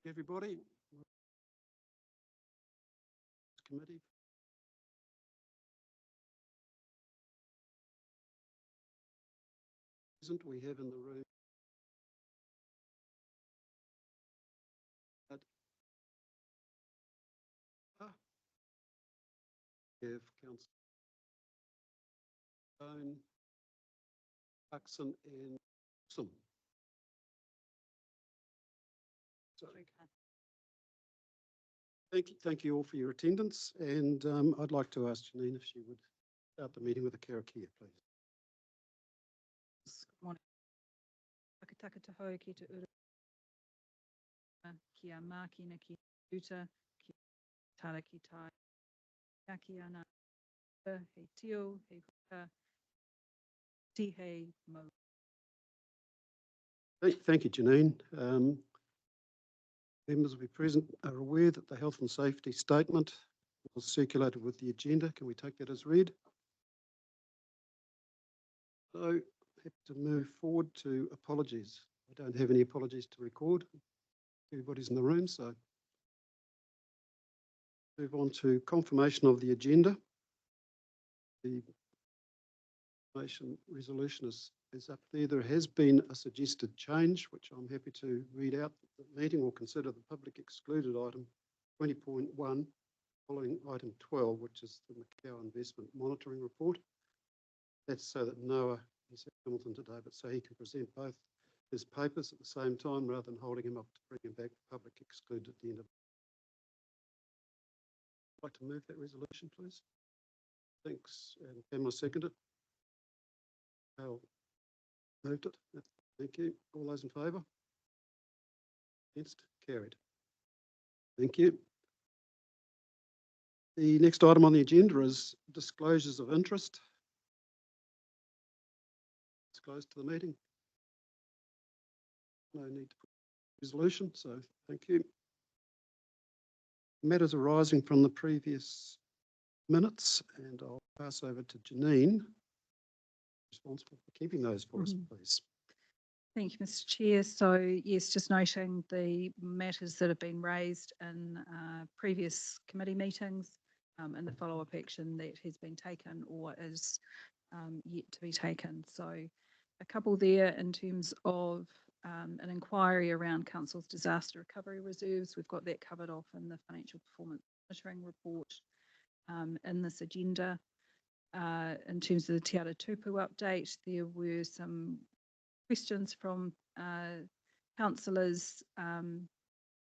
Everybody, committee. Present we have in the room. We have Councillor Stone, Buxton and Wilson. Thank you all for your attendance, and I'd like to ask Janine if she would start the meeting with a karakia, please. Good morning. Taka tahau ki te uru. Kia mākina ki uta, ki tara ki tai. Kia ana, he tio, he huka, ti hei mo. Thank you, Janine. Members will be present are aware that the health and safety statement was circulated with the agenda. Can we take that as read? So, happy to move forward to apologies. I don't have any apologies to record. Everybody's in the room, so move on to confirmation of the agenda. The resolution is up there. There has been a suggested change, which I'm happy to read out. The meeting will consider the public excluded item 20.1 following item 12, which is the Macau Investment Monitoring Report. That's so that Noah is at Hamilton today, but so he can present both his papers at the same time rather than holding him up to bring him back public excluded at the end of it. I'd like to move that resolution, please. Thanks. And Pamela seconded. Al moved it. Thank you. All those in favour? Against? Carried. Thank you. The next item on the agenda is disclosures of interest. Disclosed to the meeting. No need to put resolution, so thank you. Matters arising from the previous minutes, and I'll pass over to Janine, responsible for keeping those for us, please. Thank you, Mr. Chair. So, yes, just noting the matters that have been raised in previous committee meetings and the follow-up action that has been taken or is yet to be taken. So, a couple there in terms of an inquiry around Council's disaster recovery reserves. We've got that covered off in the financial performance monitoring report in this agenda. In terms of the Te Ara Tupou update, there were some questions from councillors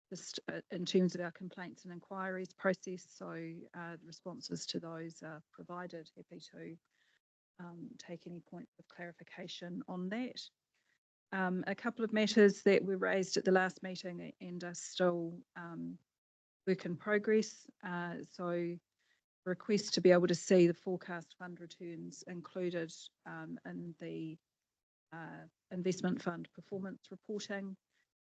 just in terms of our complaints and inquiries process. So the responses to those are provided. Happy to take any points of clarification on that. A couple of matters that were raised at the last meeting and are still work in progress. So request to be able to see the forecast fund returns included in the investment fund performance reporting.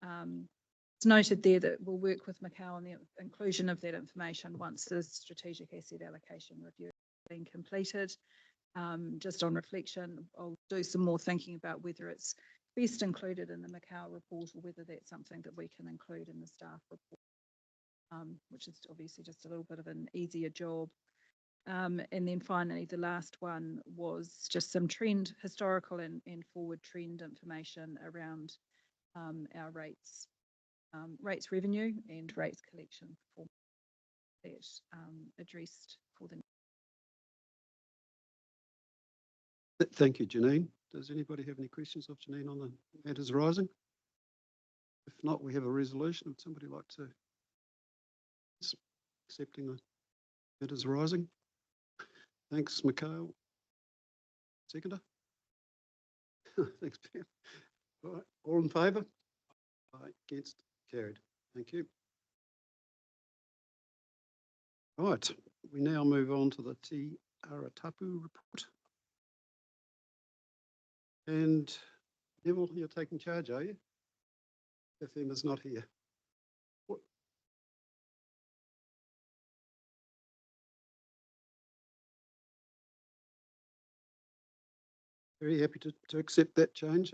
It's noted there that we'll work with Macau on the inclusion of that information once the strategic asset allocation review has been completed. Just on reflection, I'll do some more thinking about whether it's best included in the Macau report or whether that's something that we can include in the staff report, which is obviously just a little bit of an easier job. And then finally, the last one was just some historical and forward trend information around our rates revenue and rates collection performance that addressed for the. Thank you, Janine. Does anybody have any questions of Janine on the matters arising? If not, we have a resolution. Would somebody like to accepting the matters arising? Thanks, Mikhail. Seconder? Thanks, Pam. All right, all in favour? Aye, against? Carried. Thank you. Right, we now move on to the Te Ara Tupou report. And Neville, you're taking charge, are you? FM is not here. What? Very happy to accept that change.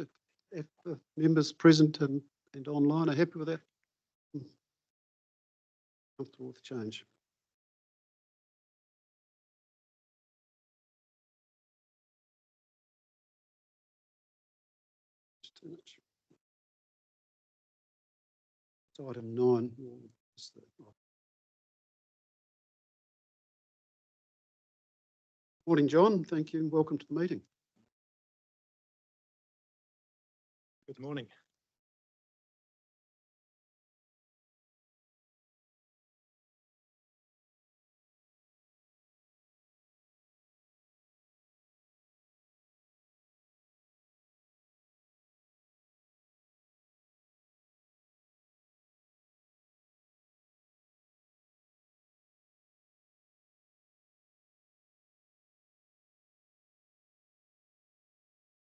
If the members present and online are happy with that, Comfortable with the change? Just turn it. It's item 9. Morning, John. Thank you and welcome to the meeting. Good morning.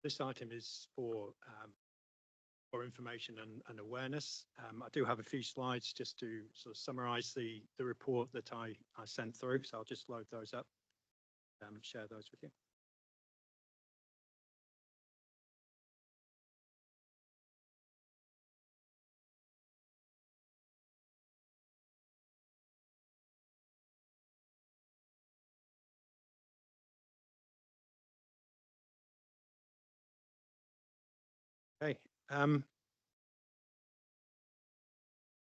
This item is for information and awareness. I do have a few slides just to sort of summarise the report that I sent through, so I'll just load those up, share those with you. Okay.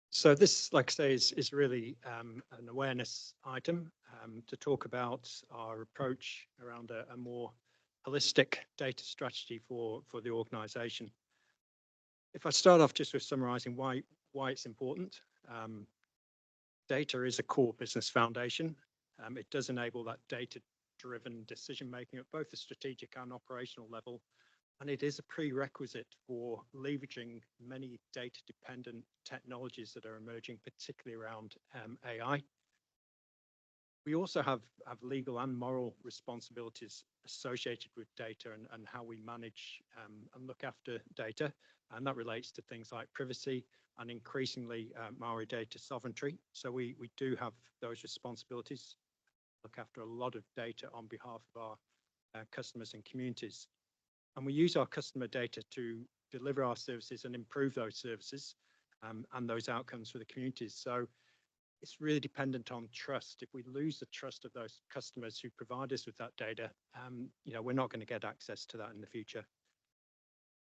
So this, like I say, is really an awareness item to talk about our approach around a more holistic data strategy for the organisation. If I start off just with summarising why it's important, data is a core business foundation. It does enable that data-driven decision making at both the strategic and operational level. And it is a prerequisite for leveraging many data-dependent technologies that are emerging, particularly around AI. We also have legal and moral responsibilities associated with data and how we manage and look after data. And that relates to things like privacy and increasingly Maori data sovereignty. So we do have those responsibilities, look after a lot of data on behalf of our customers and communities. And we use our customer data to deliver our services and improve those services and those outcomes for the communities. So it's really dependent on trust. If we lose the trust of those customers who provide us with that data, we're not going to get access to that in the future.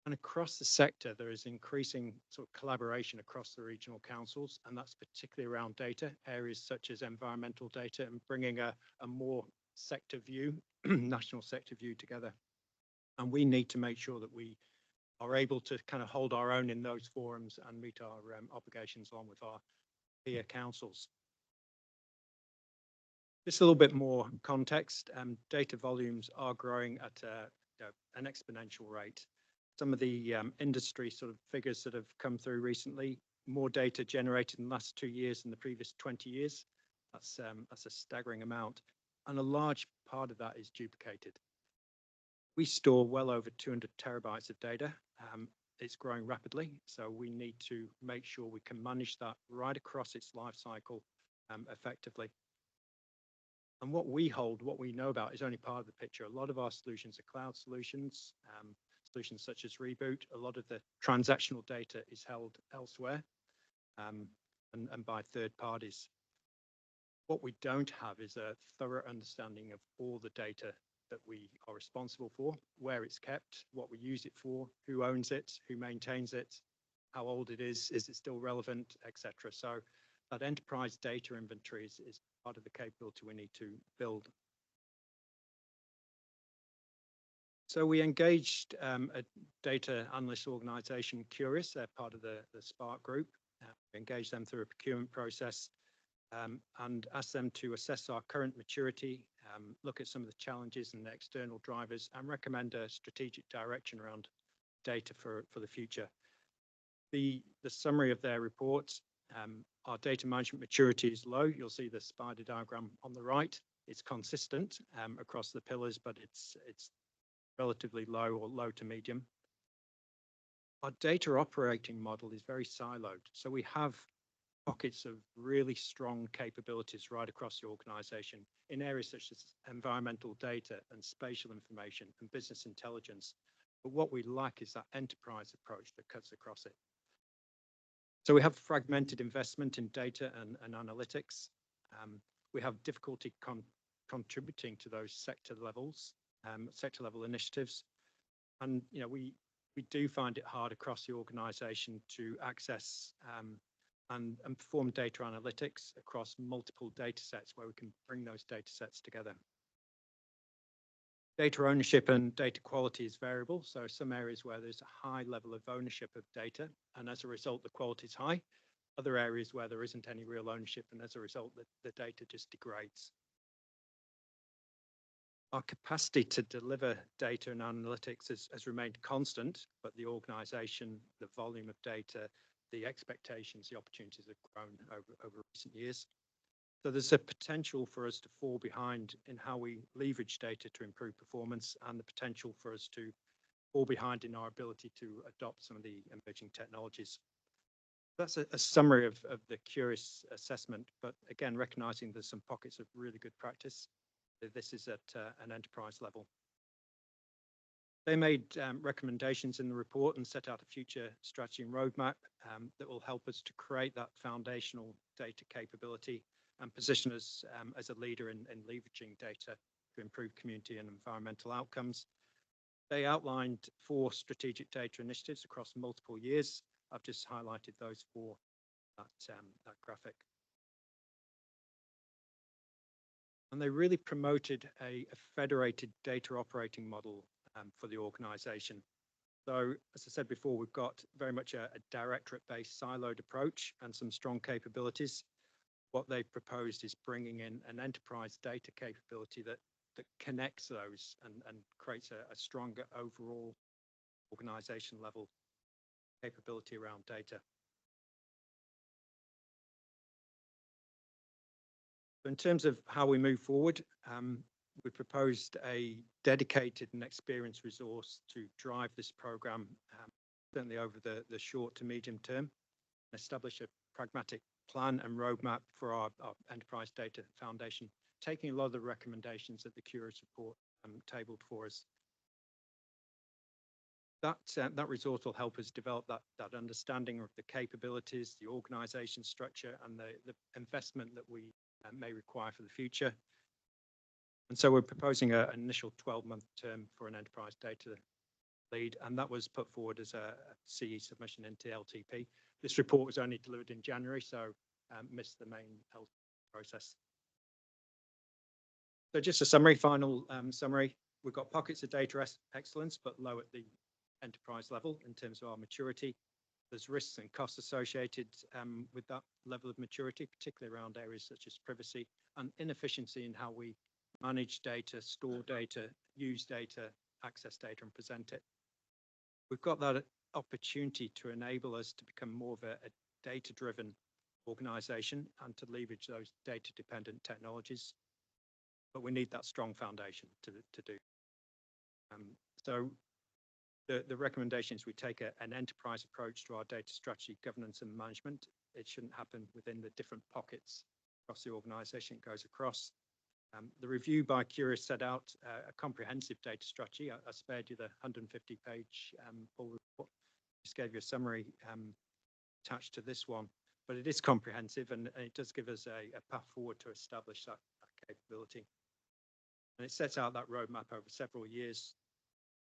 And across the sector, there is increasing sort of collaboration across the regional councils, and that's particularly around data, areas such as environmental data and bringing a more sector view, national sector view together. And we need to make sure that we are able to kind of hold our own in those forums and meet our obligations along with our peer councils. Just a little bit more context. Data volumes are growing at an exponential rate. Some of the industry sort of figures that have come through recently, more data generated in the last 2 years than the previous 20 years. That's a staggering amount. And a large part of that is duplicated. We store well over 200 terabytes of data. It's growing rapidly, so we need to make sure we can manage that right across its life cycle effectively. And what we know about is only part of the picture. A lot of our solutions are cloud solutions, solutions such as Reboot. A lot of the transactional data is held elsewhere and by third parties. What we don't have is a thorough understanding of all the data that we are responsible for, where it's kept, what we use it for, who owns it, who maintains it, how old it is it still relevant, etc. So that enterprise data inventory is part of the capability we need to build. So we engaged a data analyst organisation, Curious. They're part of the Spark group. We engaged them through a procurement process and asked them to assess our current maturity, look at some of the challenges and the external drivers, and recommend a strategic direction around data for the future. The summary of their report, our data management maturity is low. You'll see the spider diagram on the right. It's consistent across the pillars, but it's relatively low or low to medium. Our data operating model is very siloed. So we have pockets of really strong capabilities right across the organisation in areas such as environmental data and spatial information and business intelligence. But what we lack is that enterprise approach that cuts across it. So we have fragmented investment in data and analytics. We have difficulty contributing to those sector level initiatives. And, we do find it hard across the organisation to access and perform data analytics across multiple data sets where we can bring those data sets together. Data ownership and data quality is variable. So some areas where there's a high level of ownership of data, and as a result, the quality is high. Other areas where there isn't any real ownership, and as a result, the data just degrades. Our capacity to deliver data and analytics has remained constant, but the organisation, the volume of data, the expectations, the opportunities have grown over recent years. So there's a potential for us to fall behind in how we leverage data to improve performance, and the potential for us to fall behind in our ability to adopt some of the emerging technologies. That's a summary of the Curis assessment, but again, recognising there's some pockets of really good practice. This is at an enterprise level. They made recommendations in the report and set out a future strategy and roadmap that will help us to create that foundational data capability and position us as a leader in leveraging data to improve community and environmental outcomes. They outlined 4 strategic data initiatives across multiple years. I've just highlighted those 4 that graphic. And they really promoted a federated data operating model for the organisation. So, as I said before, we've got very much a directorate-based siloed approach and some strong capabilities. What they've proposed is bringing in an enterprise data capability that connects those and creates a stronger overall organisation level capability around data. In terms of how we move forward, we proposed a dedicated and experienced resource to drive this programme, certainly over the short to medium term, establish a pragmatic plan and roadmap for our enterprise data foundation, taking a lot of the recommendations that the Curis report tabled for us. That resource will help us develop that understanding of the capabilities, the organisation structure, and the investment that we may require for the future. And so we're proposing an initial 12-month term for an enterprise data lead, and that was put forward as a CE submission into LTP. This report was only delivered in January, so missed the main LTP process. So just a final summary. We've got pockets of data excellence, but low at the enterprise level in terms of our maturity. There's risks and costs associated with that level of maturity, particularly around areas such as privacy and inefficiency in how we manage data, store data, use data, access data, and present it. We've got that opportunity to enable us to become more of a data-driven organisation and to leverage those data-dependent technologies. But we need that strong foundation to do. So the recommendation is we take an enterprise approach to our data strategy, governance and management. It shouldn't happen within the different pockets across the organisation. It goes across. The review by Curis set out a comprehensive data strategy. I spared you the 150-page full report. Just gave you a summary attached to this one, but it is comprehensive and it does give us a path forward to establish that capability. And it sets out that roadmap over several years.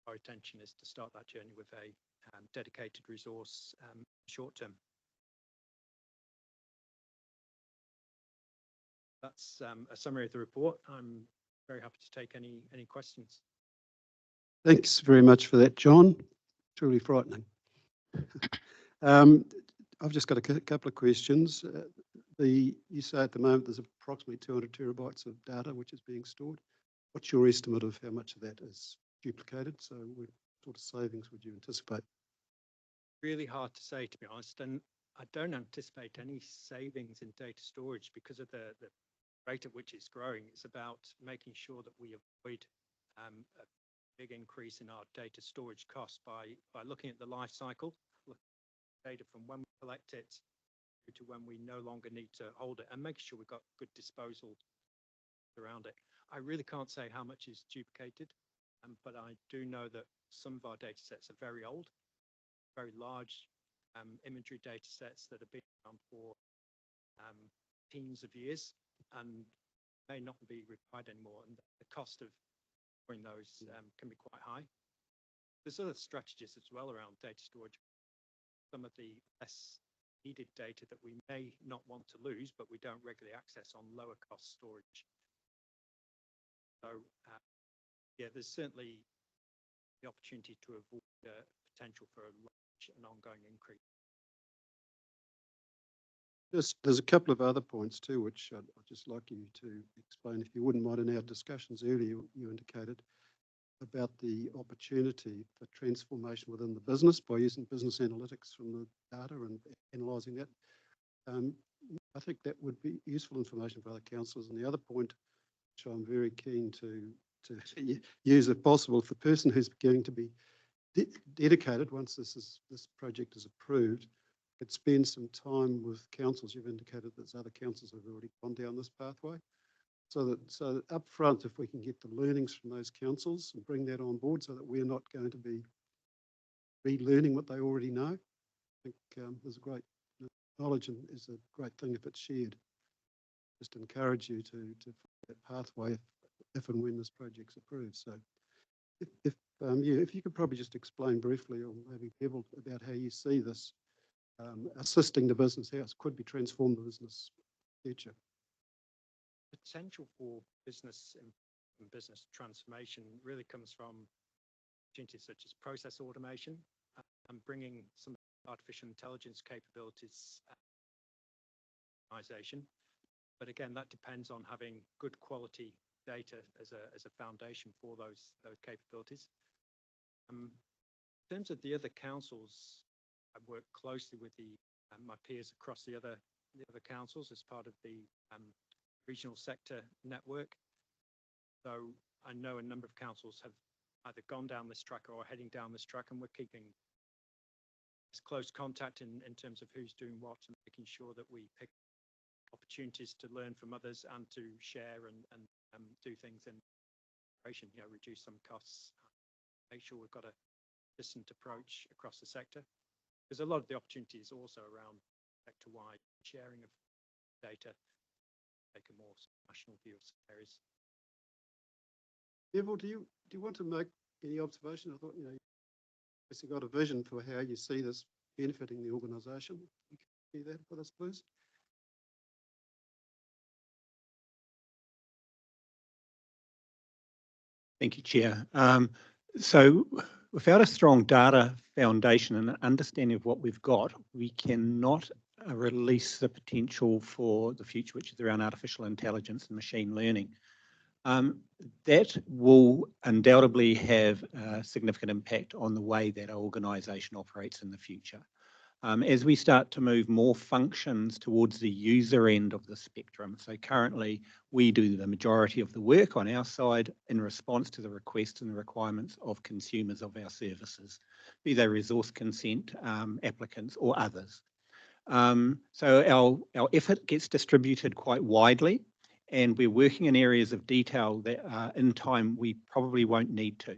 Our intention is to start that journey with a dedicated resource short term. That's a summary of the report. I'm very happy to take any questions. Thanks very much for that, John. Truly frightening. I've just got a couple of questions. You say at the moment there's approximately 200 terabytes of data which is being stored. What's your estimate of how much of that is duplicated? So what sort of savings would you anticipate? Really hard to say, to be honest, and I don't anticipate any savings in data storage because of the rate at which it's growing. It's about making sure that we avoid a big increase in our data storage costs by looking at the life cycle, data from when we collect it to when we no longer need to hold it, and making sure we've got good disposal around it. I really can't say how much is duplicated, but I do know that some of our data sets are very old, very large imagery data sets that have been around for teens of years and may not be required anymore, and the cost of storing those can be quite high. There's other strategies as well around data storage. Some of the less needed data that we may not want to lose, but we don't regularly access on lower cost storage. So yeah, there's certainly the opportunity to avoid potential for a large and ongoing increase. There's a couple of other points too, which I'd just like you to explain, if you wouldn't mind. In our discussions earlier, you indicated about the opportunity for transformation within the business by using business analytics from the data and analysing that. I think that would be useful information for other councillors. And the other point, which I'm very keen to use if possible, if the person who's going to be dedicated once this project is approved, could spend some time with councils. You've indicated that other councils have already gone down this pathway. So that up front, if we can get the learnings from those councils and bring that on board so that we're not going to be relearning what they already know, I think there's a great knowledge and is a great thing if it's shared. Just encourage you to follow that pathway if and when this project's approved. So if you could probably just explain briefly, or maybe Bevel, about how you see this assisting the business, how it could be transformed the business future. Potential for business and business transformation really comes from opportunities such as process automation and bringing some artificial intelligence capabilities organization. But again, that depends on having good quality data as a foundation for those capabilities. In terms of the other councils, I work closely with my peers across the other councils as part of the regional sector network. So I know a number of councils have either gone down this track or are heading down this track, and we're keeping close contact in terms of who's doing what and making sure that we pick opportunities to learn from others and to share and do things in cooperation, reduce some costs, make sure we've got a distant approach across the sector. Because a lot of the opportunities also around sector-wide sharing of data, take a more national view of some areas. Bevel, do you want to make any observation? I thought, you've got a vision for how you see this benefiting the organisation. You can do that for us, please. Thank you, Chair. So without a strong data foundation and an understanding of what we've got, we cannot release the potential for the future, which is around artificial intelligence and machine learning. That will undoubtedly have a significant impact on the way that our organisation operates in the future. As we start to move more functions towards the user end of the spectrum. So currently we do the majority of the work on our side in response to the requests and the requirements of consumers of our services, be they resource consent applicants or others. So our effort gets distributed quite widely, and we're working in areas of detail that in time we probably won't need to.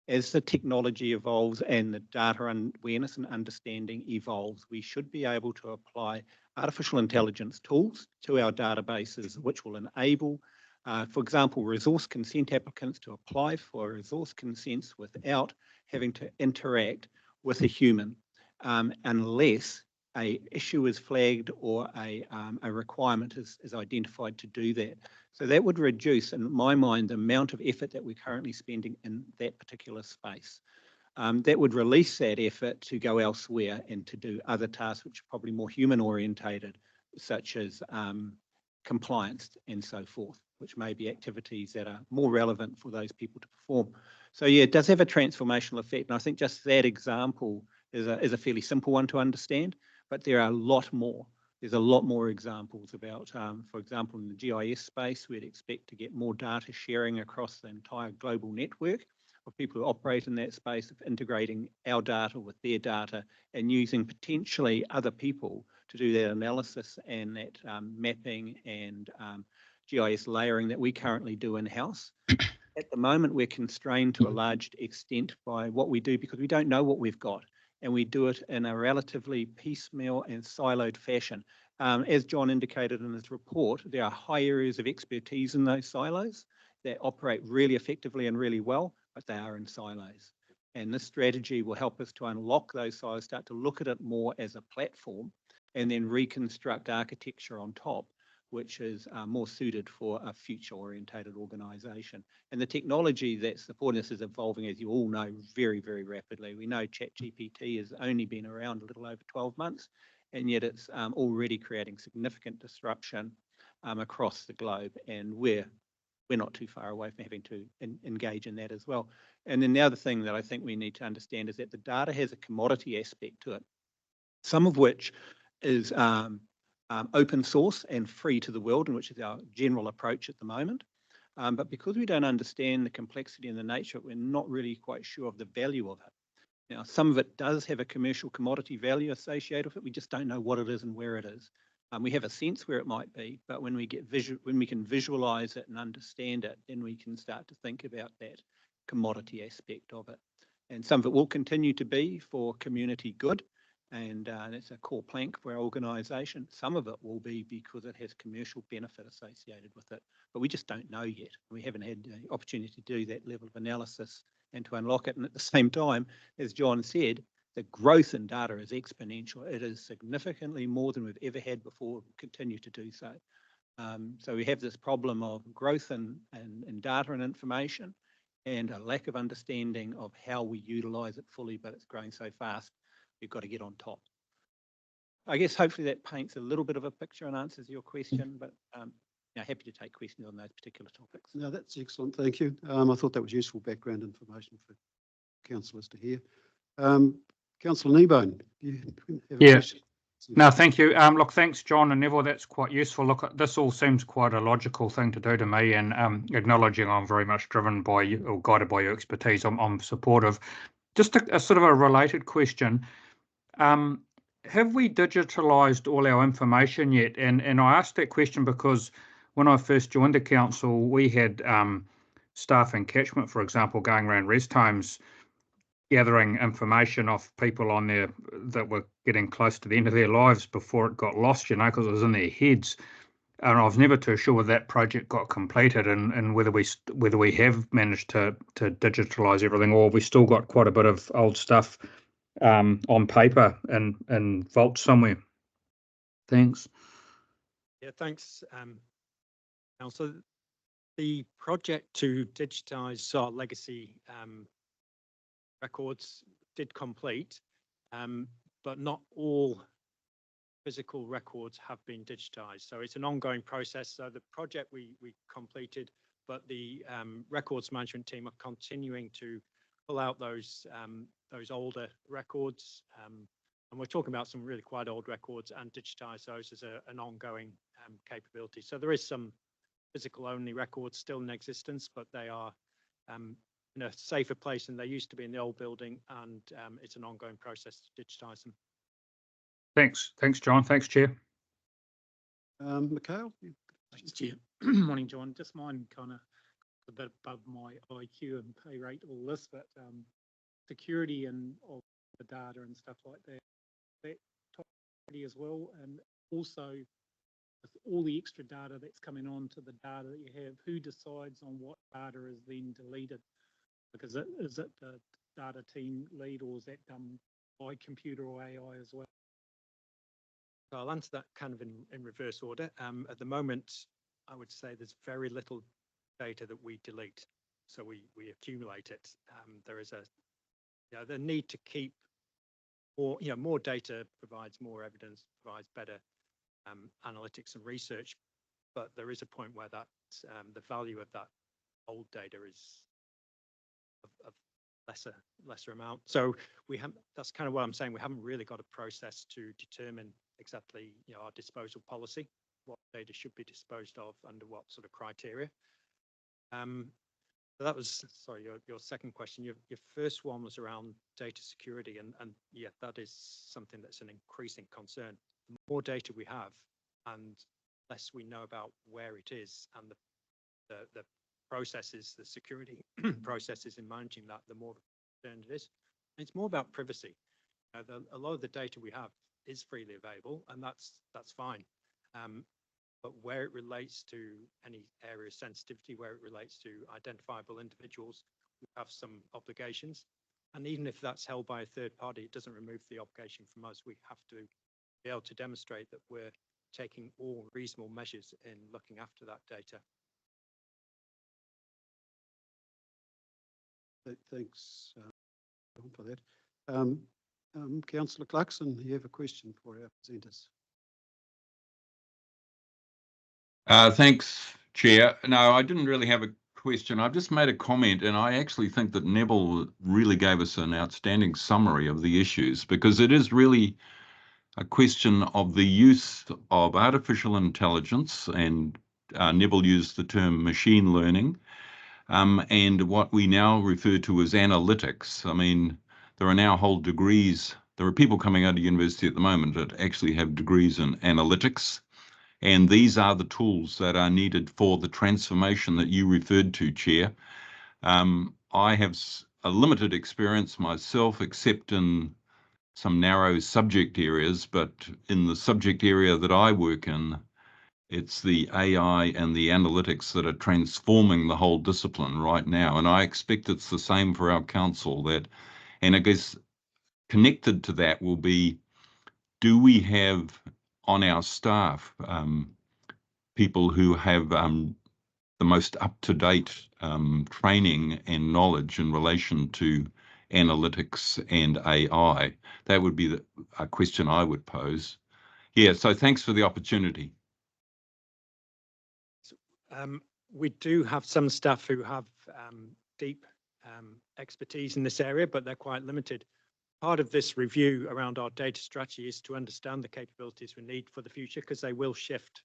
As the technology evolves and the data awareness and understanding evolves, we should be able to apply artificial intelligence tools to our databases, which will enable, for example, resource consent applicants to apply for resource consents without having to interact with a human, unless an issue is flagged or a requirement is identified to do that. So that would reduce, in my mind, the amount of effort that we're currently spending in that particular space. That would release that effort to go elsewhere and to do other tasks which are probably more human orientated, such as compliance and so forth, which may be activities that are more relevant for those people to perform. So yeah, it does have a transformational effect. And I think just that example is a fairly simple one to understand, but there are a lot more. There's a lot more examples about, for example, in the GIS space, we'd expect to get more data sharing across the entire global network of people who operate in that space, of integrating our data with their data and using potentially other people to do that analysis and that mapping and GIS layering that we currently do in-house. At the moment, we're constrained to a large extent by what we do because we don't know what we've got. and we do it in a relatively piecemeal and siloed fashion. As John indicated in his report, there are high areas of expertise in those silos that operate really effectively and really well, but they are in silos. And this strategy will help us to unlock those silos, start to look at it more as a platform, and then reconstruct architecture on top, which is more suited for a future-orientated organisation. And the technology that's supporting this is evolving, as you all know, very, very rapidly. We know ChatGPT has only been around a little over 12 months, and yet it's already creating significant disruption across the globe, and we're not too far away from having to engage in that as well. And then the other thing that I think we need to understand is that the data has a commodity aspect to it, some of which is open source and free to the world, and which is our general approach at the moment. But because we don't understand the complexity and the nature, we're not really quite sure of the value of it. Now, some of it does have a commercial commodity value associated with it. We just don't know what it is and where it is. We have a sense where it might be, but when we can visualize it and understand it, then we can start to think about that commodity aspect of it. And some of it will continue to be for community good, and that's a core plank for our organisation. Some of it will be because it has commercial benefit associated with it, but we just don't know yet. We haven't had the opportunity to do that level of analysis and to unlock it. And at the same time, as John said, the growth in data is exponential. It is significantly more than we've ever had before, will continue to do so. So we have this problem of growth in data and information, and a lack of understanding of how we utilise it fully, but it's growing so fast, we've got to get on top. I guess hopefully that paints a little bit of a picture and answers your question, but happy to take questions on those particular topics. No, that's excellent. Thank you. I thought that was useful background information for councillors to hear. Councillor Kneebone, you have a question? No, thank you. Look, thanks, John and Neville. That's quite useful. Look, this all seems quite a logical thing to do to me, and acknowledging I'm very much driven by you or guided by your expertise, I'm supportive. Just a sort of a related question. Have we digitalised all our information yet? And I asked that question because when I first joined the council, we had staff in catchment, for example, going around rest homes, gathering information off people on there that were getting close to the end of their lives before it got lost, because it was in their heads. And I was never too sure whether that project got completed and whether we have managed to digitalise everything, or we still got quite a bit of old stuff on paper and vault somewhere. Thanks. Yeah, thanks. So the project to digitise our legacy records did complete, but not all physical records have been digitized. So it's an ongoing process. So the project we completed, but the records management team are continuing to pull out those older records. And we're talking about some really quite old records, and digitize those as an ongoing capability. So there is some physical only records still in existence, but they are in a safer place than they used to be in the old building, and it's an ongoing process to digitise them. Thanks, John. Thanks, Chair. Mikhail? Thanks, Chair. Morning, John. Just mine kind of a bit above my IQ and pay rate, all this, but security and of the data and stuff like that top priority as well, and also with all the extra data that's coming on to the data that you have, who decides on what data is then deleted? Because is it the data team lead, or is that done by computer or AI as well? So I'll answer that kind of in reverse order. At the moment, I would say there's very little data that we delete, so we accumulate it. There is the need to keep more data provides more evidence, provides better analytics and research, but there is a point where that the value of that old data is of lesser amount. So that's kind of what I'm saying. We haven't really got a process to determine exactly our disposal policy, what data should be disposed of under what sort of criteria. So that was, sorry, your second question. Your first one was around data security, and yeah, that is something that's an increasing concern. The more data we have, and less we know about where it is, and the processes, the security processes in managing that, the more concerned it is. And it's more about privacy. A lot of the data we have is freely available, and that's fine. But where it relates to any area of sensitivity, where it relates to identifiable individuals, we have some obligations. And even if that's held by a third party, it doesn't remove the obligation from us. We have to be able to demonstrate that we're taking all reasonable measures in looking after that data. Thanks, John, for that. Councillor Clarkson, you have a question for our presenters. Thanks, Chair. No, I didn't really have a question. I've just made a comment, and I actually think that Neville really gave us an outstanding summary of the issues, because it is really a question of the use of artificial intelligence, and Neville used the term machine learning, and what we now refer to as analytics. I mean, there are now whole degrees. There are people coming out of university at the moment that actually have degrees in analytics. And these are the tools that are needed for the transformation that you referred to, Chair. I have a limited experience myself, except in some narrow subject areas, but in the subject area that I work in, it's the AI and the analytics that are transforming the whole discipline right now. And I expect it's the same for our council. And I guess connected to that will be, do we have on our staff people who have the most up-to-date training and knowledge in relation to analytics and AI? That would be a question I would pose. Yeah, so thanks for the opportunity. We do have some staff who have deep expertise in this area, but they're quite limited. Part of this review around our data strategy is to understand the capabilities we need for the future, because they will shift,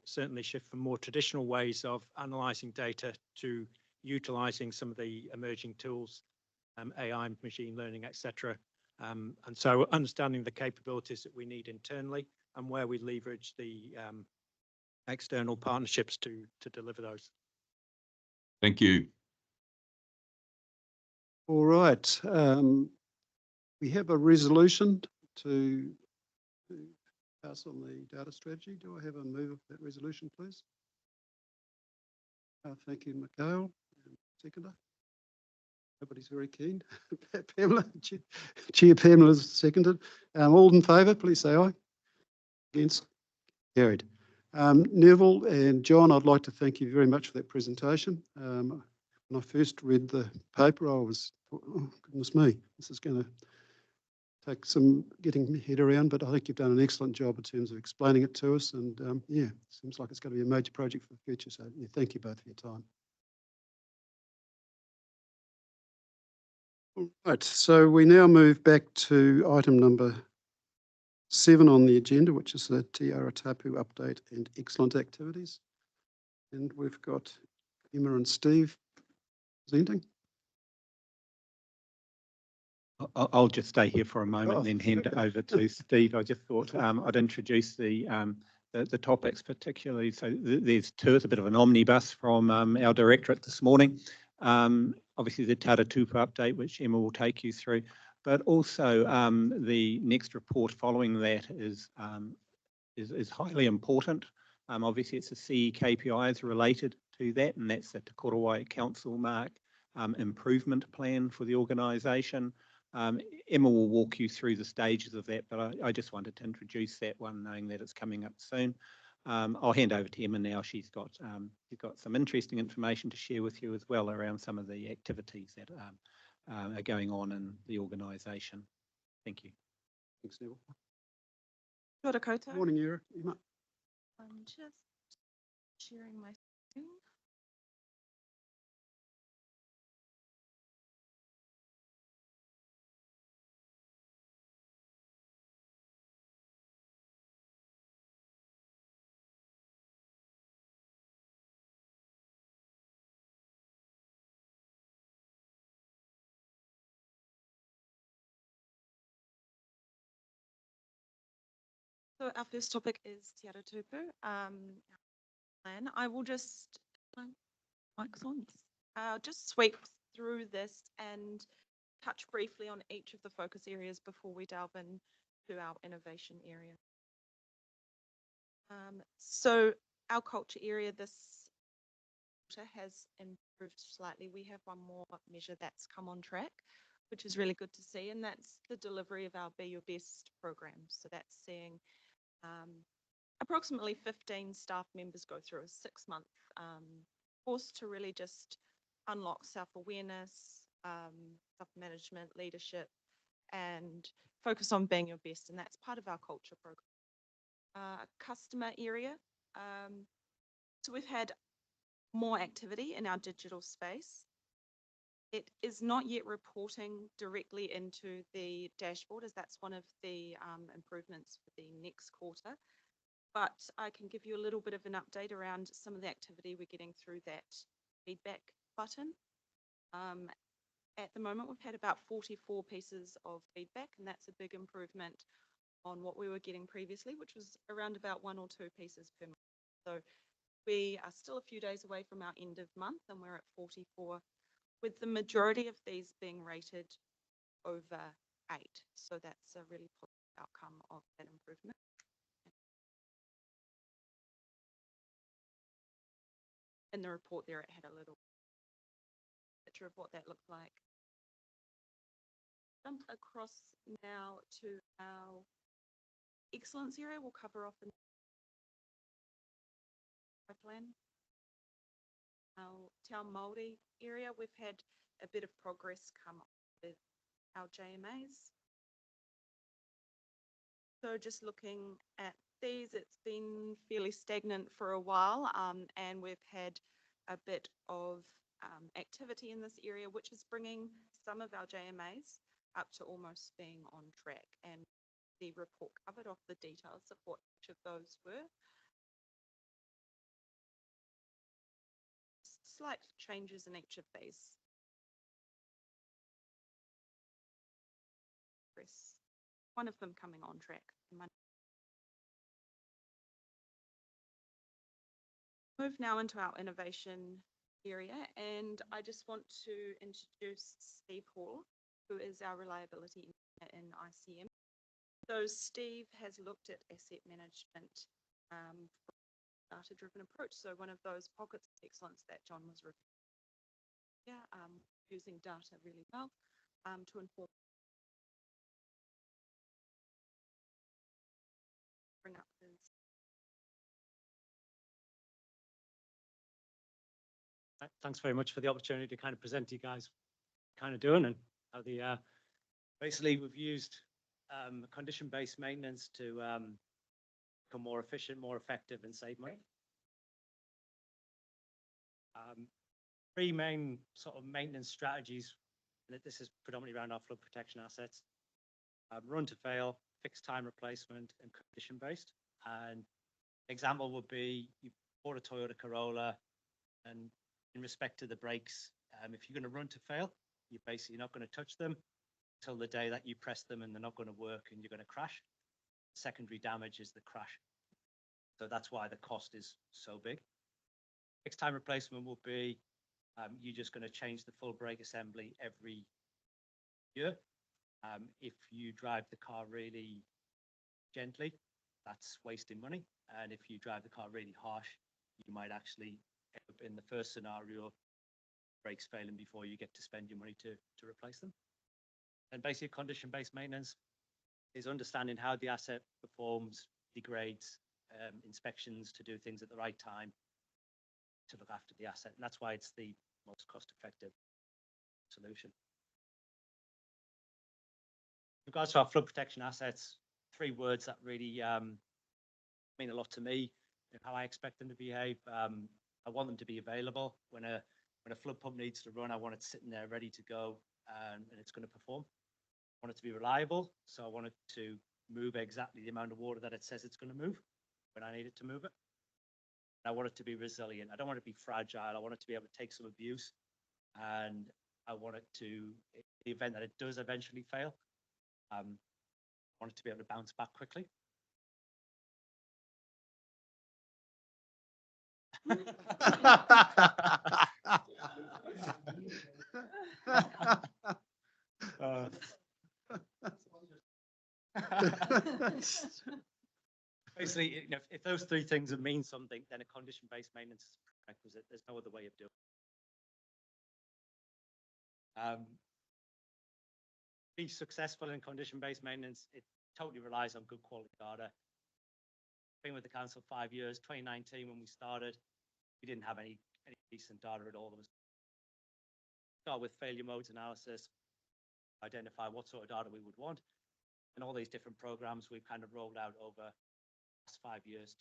certainly shift from more traditional ways of analysing data to utilising some of the emerging tools, AI, machine learning, etc. And so understanding the capabilities that we need internally and where we leverage the external partnerships to deliver those. Thank you. All right. We have a resolution to pass on the data strategy. Do I have a move of that resolution, please? Thank you, Mikhail. Seconder. Nobody's very keen. Pamela, Chair Pamela is seconded. All in favour, please say aye. Against? Carried. Neville and John, I'd like to thank you very much for that presentation. When I first read the paper, I was, oh, goodness me, this is going to take some getting my head around, but I think you've done an excellent job in terms of explaining it to us. And yeah, seems like it's going to be a major project for the future. So yeah, thank you both for your time. All right, so we now move back to item number 7 on the agenda, which is the Te Aratapu update and excellent activities. And we've got Emma and Steve presenting. I'll just stay here for a moment and then hand it over to Steve. I just thought I'd introduce the topics particularly. So there's two. It's a bit of an omnibus from our directorate this morning. Obviously the Te Aratupu update, which Emma will take you through, but also the next report following that is highly important. Obviously it's the CE KPIs related to that, and that's the Te Korowai Council Mark improvement plan for the organisation. Emma will walk you through the stages of that, but I just wanted to introduce that one, knowing that it's coming up soon. I'll hand over to Emma now. She's got some interesting information to share with you as well around some of the activities that are going on in the organisation. Thank you. Thanks, Neville. Kia ora koutou. Morning, Emma. I'm just sharing my screen. So our first topic is Te Aratupu plan. I will just just sweep through this and touch briefly on each of the focus areas before we delve into our innovation area. So our culture area this quarter has improved slightly. We have one more measure that's come on track, which is really good to see, and that's the delivery of our Be Your Best program. So that's seeing approximately 15 staff members go through a 6-month course to really just unlock self-awareness, self-management, leadership, and focus on being your best. And that's part of our culture program. Customer area. So we've had more activity in our digital space. It is not yet reporting directly into the dashboard, as that's one of the improvements for the next quarter. But I can give you a little bit of an update around some of the activity we're getting through that feedback button. At the moment, we've had about 44 pieces of feedback, and that's a big improvement on what we were getting previously, which was around about 1 or 2 pieces per month. So we are still a few days away from our end of month, and we're at 44, with the majority of these being rated over 8. So that's a really positive outcome of that improvement. In the report there, it had a little picture of what that looked like. Jump across now to our excellence area. We'll cover off in the plan. Our Te Ao Māori area, we've had a bit of progress come with our JMAs. So just looking at these, it's been fairly stagnant for a while, and we've had a bit of activity in this area, which is bringing some of our JMAs up to almost being on track. And the report covered off the details of what each of those were. Slight changes in each of these. One of them coming on track. Move now into our innovation area, and I just want to introduce Steve Hall, who is our reliability engineer in ICM. So Steve has looked at asset management data-driven approach. So one of those pockets of excellence that John was referring to, using data really well to inform. Bring up his. Thanks very much for the opportunity to kind of present to you guys what kind of doing and how the basically we've used condition-based maintenance to become more efficient, more effective, and save money. 3 main sort of maintenance strategies. This is predominantly around our flood protection assets. Run to fail, fixed time replacement, and condition-based. And example would be you bought a Toyota Corolla, and in respect to the brakes, if you're going to run to fail, you're basically not going to touch them until the day that you press them, and they're not going to work, and you're going to crash. Secondary damage is the crash. So that's why the cost is so big. Fixed time replacement will be you're just going to change the full brake assembly every year. If you drive the car really gently, that's wasting money. And if you drive the car really harsh, you might actually end up in the first scenario, brakes failing before you get to spend your money to replace them. And basic condition-based maintenance is understanding how the asset performs, degrades, inspections to do things at the right time to look after the asset. And that's why it's the most cost-effective solution. In regards to our flood protection assets, 3 words that really mean a lot to me, how I expect them to behave. I want them to be available. When a flood pump needs to run, I want it sitting there ready to go, and it's going to perform. I want it to be reliable, so I want it to move exactly the amount of water that it says it's going to move when I need it to move it. I want it to be resilient. I don't want it to be fragile. I want it to be able to take some abuse, and I want it to, in the event that it does eventually fail, I want it to be able to bounce back quickly. Basically, if those three things mean something, then a condition-based maintenance is a prerequisite. There's no other way of doing it. Be successful in condition-based maintenance, it totally relies on good quality data. Been with the council 5 years, 2019 when we started, we didn't have any decent data at all. There was start with failure modes analysis, identify what sort of data we would want, and all these different programs we've kind of rolled out over the last 5 years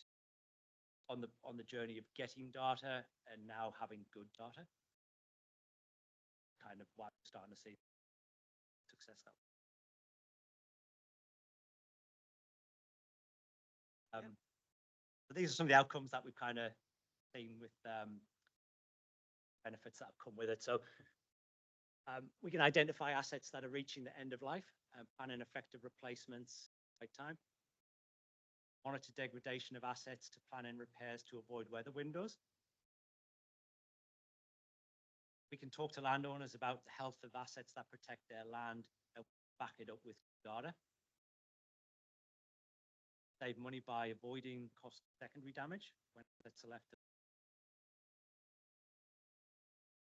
on the journey of getting data and now having good data. Kind of why we're starting to see success that way. So these are some of the outcomes that we've kind of seen with benefits that have come with it. So we can identify assets that are reaching the end of life and plan an effective replacements at the right time. Monitor degradation of assets to plan in repairs to avoid weather windows. We can talk to landowners about the health of assets that protect their land and back it up with data. Save money by avoiding cost secondary damage when assets are left.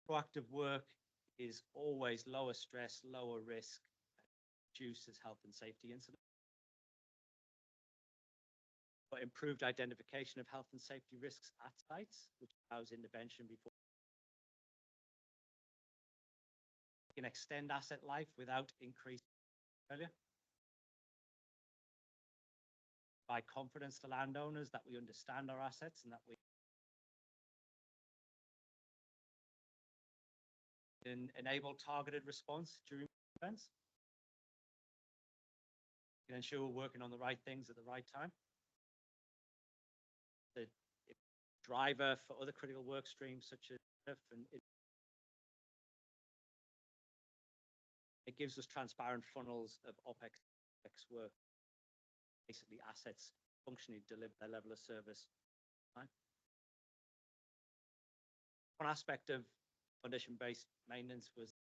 Proactive work is always lower stress, lower risk, reduces health and safety incidents. But improved identification of health and safety risks at sites, which allows intervention before. We can extend asset life without increased failure. Provide confidence to landowners that we understand our assets and that we can enable targeted response during events. We can ensure we're working on the right things at the right time. The driver for other critical work streams such as it gives us transparent funnels of OPEX work, basically assets functionally deliver their level of service. Right? One aspect of condition-based maintenance was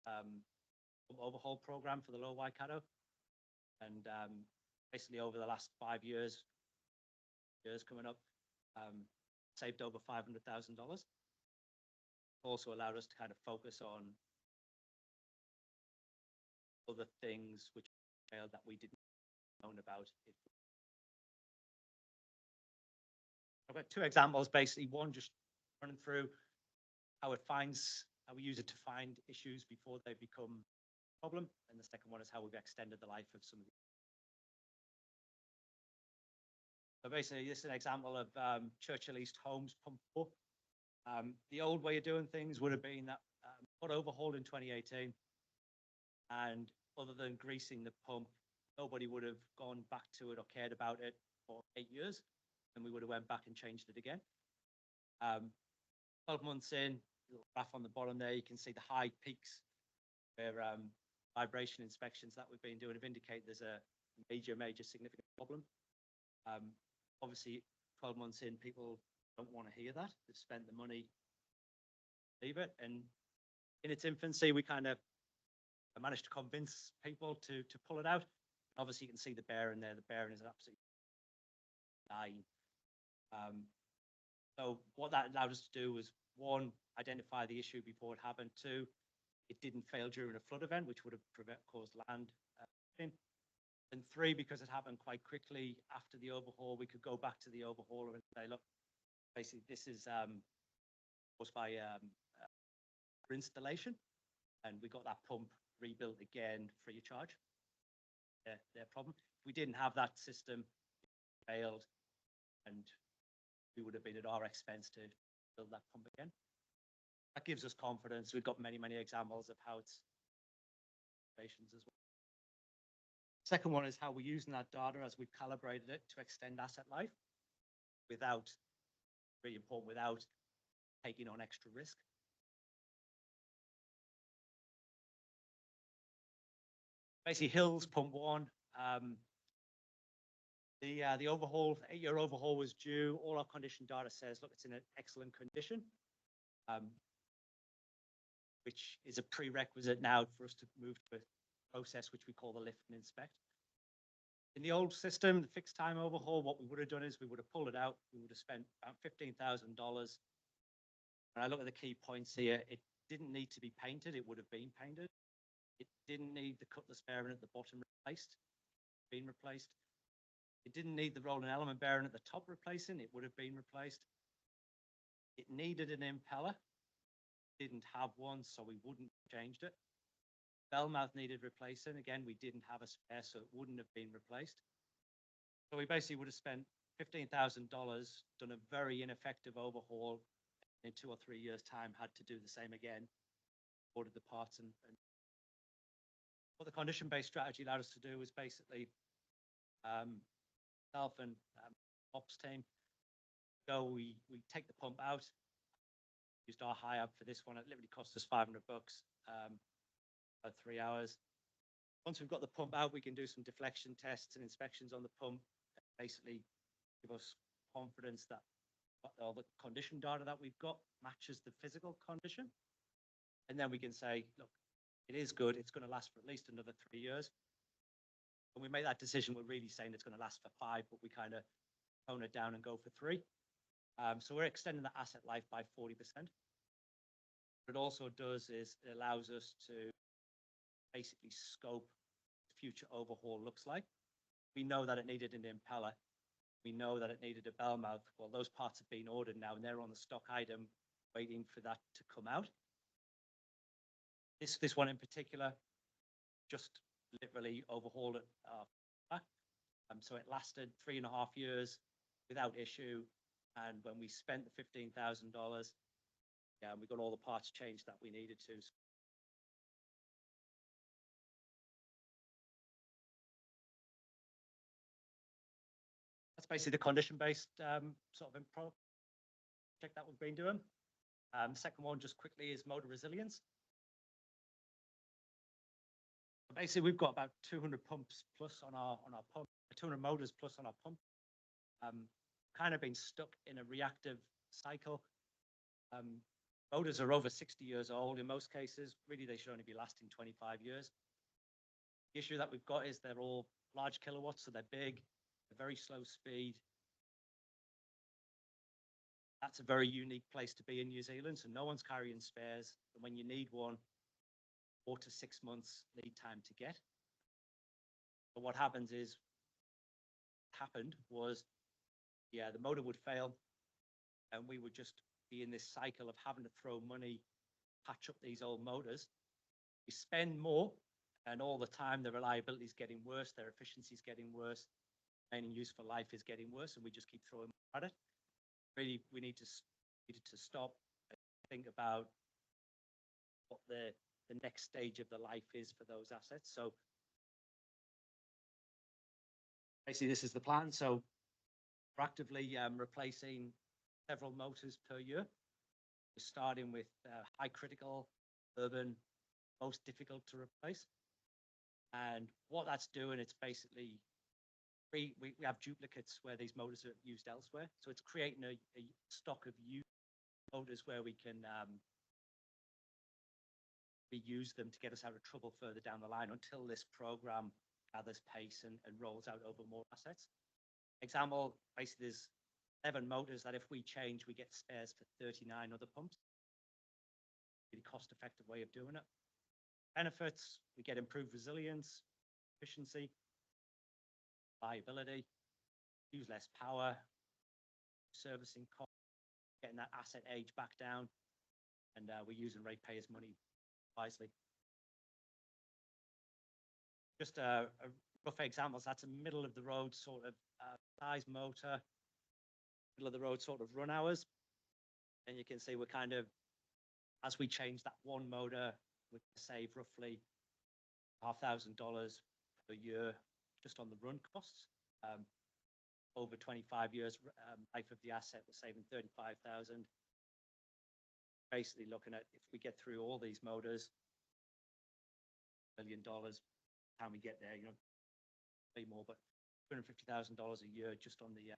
overhaul program for the Lower Waikato, and basically over the last 5 years coming up, saved over $500,000. Also allowed us to kind of focus on other things which failed that we didn't know about. I've got 2 examples, basically. One just running through how we use it to find issues before they become a problem, and the second one is how we've extended the life of some of the. So basically, this is an example of Churchill East Homes Pump 4. The old way of doing things would have been that got overhauled in 2018, and other than greasing the pump, nobody would have gone back to it or cared about it for 8 years, and we would have went back and changed it again. 12 months in, little graph on the bottom there, you can see the high peaks where vibration inspections that we've been doing have indicated there's a major significant problem. Obviously, 12 months in, people don't want to hear that. They've spent the money, leave it, and in its infancy, we kind of managed to convince people to pull it out. Obviously, you can see the bearing there. The bearing is absolutely dying. So what that allowed us to do was, 1, identify the issue before it happened. 2, it didn't fail during a flood event, which would have caused land. And 3, because it happened quite quickly after the overhaul, we could go back to the overhauler and say, look, basically this is caused by installation, and we got that pump rebuilt again free of charge. Their problem. If we didn't have that system, it failed, and we would have been at our expense to build that pump again. That gives us confidence. We've got many examples of how it's patients as well. Second one is how we're using that data as we've calibrated it to extend asset life without, really important, without taking on extra risk. Basically, Hills Pump 1, the overhaul, 8-year overhaul was due. All our condition data says, look, it's in an excellent condition, which is a prerequisite now for us to move to a process which we call the lift and inspect. In the old system, the fixed time overhaul, what we would have done is we would have pulled it out. We would have spent about $15,000. And I look at the key points here. It didn't need to be painted. It would have been painted. It didn't need the cutlass bearing at the bottom replaced, been replaced. It didn't need the rolling element bearing at the top replacing. It would have been replaced. It needed an impeller. Didn't have one, so we wouldn't have changed it. Bell mouth needed replacing. Again, we didn't have a spare, so it wouldn't have been replaced. So we basically would have spent $15,000, done a very ineffective overhaul. In 2 or 3 years' time, had to do the same again, ordered the parts and what the condition-based strategy allowed us to do was basically myself and ops team we take the pump out, used our high up for this one. It literally cost us $500, about 3 hours. Once we've got the pump out, we can do some deflection tests and inspections on the pump, basically give us confidence that all the condition data that we've got matches the physical condition. And then we can say, look, it is good. It's going to last for at least another 3 years. When we make that decision, we're really saying it's going to last for 5, but we kind of tone it down and go for 3. So we're extending the asset life by 40%. What it also does is it allows us to basically scope the future overhaul looks like. We know that it needed an impeller. We know that it needed a bell mouth. Well, those parts have been ordered now and they're on the stock item waiting for that to come out. This one in particular, just literally overhauled it back. So it lasted 3.5 years without issue. And when we spent the $15,000, yeah, we got all the parts changed that we needed to. That's basically the condition-based sort of project that we've been doing. Second one, just quickly, is motor resilience. Basically, we've got about 200 pumps plus on our pump, 200 motors plus on our pump. Kind of been stuck in a reactive cycle. Motors are over 60 years old in most cases. Really, they should only be lasting 25 years. The issue that we've got is they're all large kilowatts, so they're big, they're very slow speed. That's a very unique place to be in New Zealand, so no one's carrying spares. And when you need one, 4 to 6 months lead time to get. But what happens is, yeah, the motor would fail, and we would just be in this cycle of having to throw money, patch up these old motors. We spend more, and all the time the reliability is getting worse, their efficiency is getting worse, remaining useful life is getting worse, and we just keep throwing more at it. Really, we need to stop and think about what the next stage of the life is for those assets. So basically, this is the plan. So we're actively replacing several motors per year. We're starting with high critical, urban, most difficult to replace. And what that's doing, it's basically, we have duplicates where these motors are used elsewhere. So it's creating a stock of used motors where we can reuse them to get us out of trouble further down the line until this program gathers pace and rolls out over more assets. Example, basically there's 11 motors that if we change, we get spares for 39 other pumps. Really cost-effective way of doing it. Benefits, we get improved resilience, efficiency, reliability, use less power, servicing cost, getting that asset age back down, and we're using ratepayers' money wisely. Just a rough example, so that's a middle of the road sort of size motor, middle of the road sort of run hours. And you can see we're kind of, as we change that one motor, we save roughly $5,000 per year just on the run costs. Over 25 years life of the asset, we're saving 35,000. Basically looking at, if we get through all these motors, $1 million, how we get there, you know, way more, but $250,000 a year just on the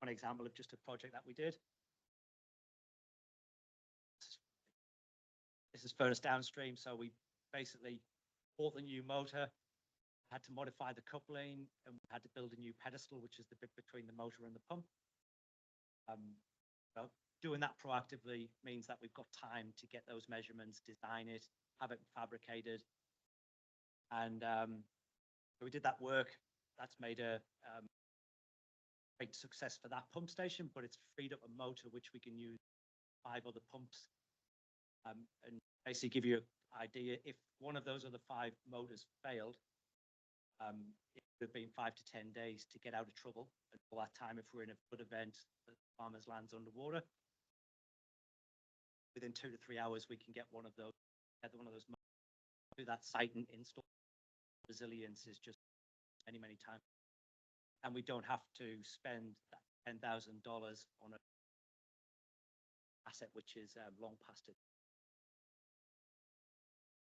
one example of just a project that we did. This is furnace downstream, so we basically bought the new motor, had to modify the coupling, and we had to build a new pedestal, which is the bit between the motor and the pump. So doing that proactively means that we've got time to get those measurements, design it, have it fabricated. And so we did that work. That's made a great success for that pump station, but it's freed up a motor which we can use 5 other pumps. And basically give you an idea, if one of those other 5 motors failed, it would have been 5 to 10 days to get out of trouble. And all that time, if we're in a flood event, the farmer's land's underwater, within 2 to 3 hours, we can get one of those to that site and install. Resilience is just many times. And we don't have to spend that $10,000 on an asset which is long past it.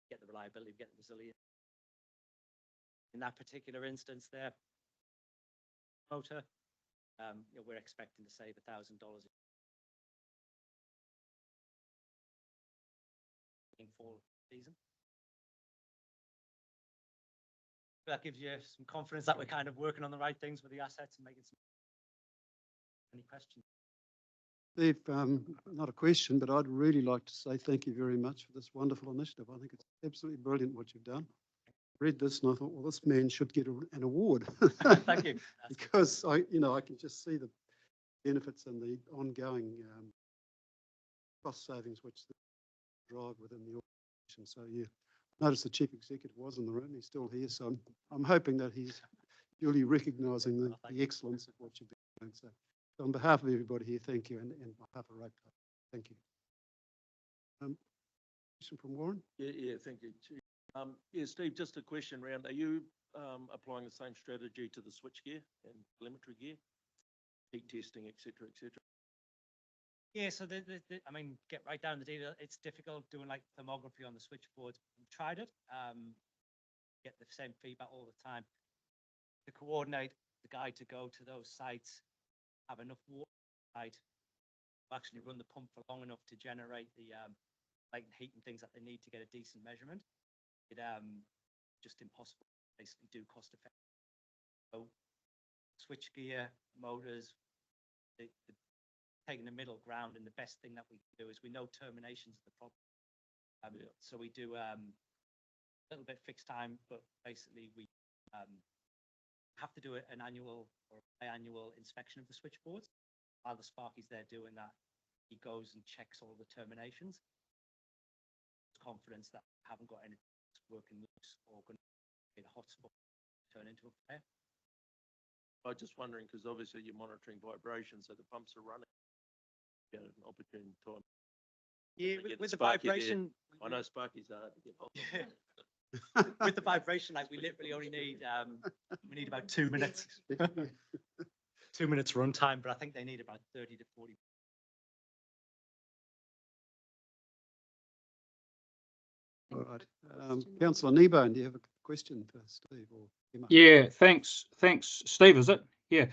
Get the reliability, get the resilience. In that particular instance there, motor, we're expecting to save $1,000 in fall season. That gives you some confidence that we're kind of working on the right things with the assets and making some. Any questions? Steve, not a question, but I'd really like to say thank you very much for this wonderful initiative. I think it's absolutely brilliant what you've done. I read this and I thought, well, this man should get an award. Thank you. Because I can just see the benefits and the ongoing cost savings which they drive within the organisation. So yeah, notice the chief executive was in the room. He's still here, so I'm hoping that he's duly recognising the excellence of what you've been doing. So on behalf of everybody here, thank you, and on behalf of Rapeco, thank you. Question from Warren? Yeah, thank you. Yeah, Steve, just a question around, are you applying the same strategy to the switchgear and telemetry gear, heat testing, et cetera, et cetera? Yeah, so I mean, get right down to the detail. It's difficult doing like thermography on the switchboards. We've tried it, get the same feedback all the time. To coordinate the guy to go to those sites, have enough water to actually run the pump for long enough to generate the latent heat and things that they need to get a decent measurement. It just impossible to basically do cost effective. So switchgear, motors, taking the middle ground, and the best thing that we can do is we know terminations of the problem. So we do a little bit fixed time, but basically we have to do an annual or biannual inspection of the switchboards. While the Sparky's there doing that, he goes and checks all the terminations. Confidence that we haven't got anything that's working loose or going to be a hotspot turn into a fire. I'm just wondering, because obviously you're monitoring vibration, so the pumps are running. An opportune time. Yeah, with the vibration. I know Sparky's hard to get hold of. Yeah. With the vibration, like we literally only need about 2 minutes. 2 minutes run time, but I think they need about 30 to 40. All right. Councillor Kneebone, do you have a question for Steve or Emma? Yeah, thanks, Steve. Is it? Yeah.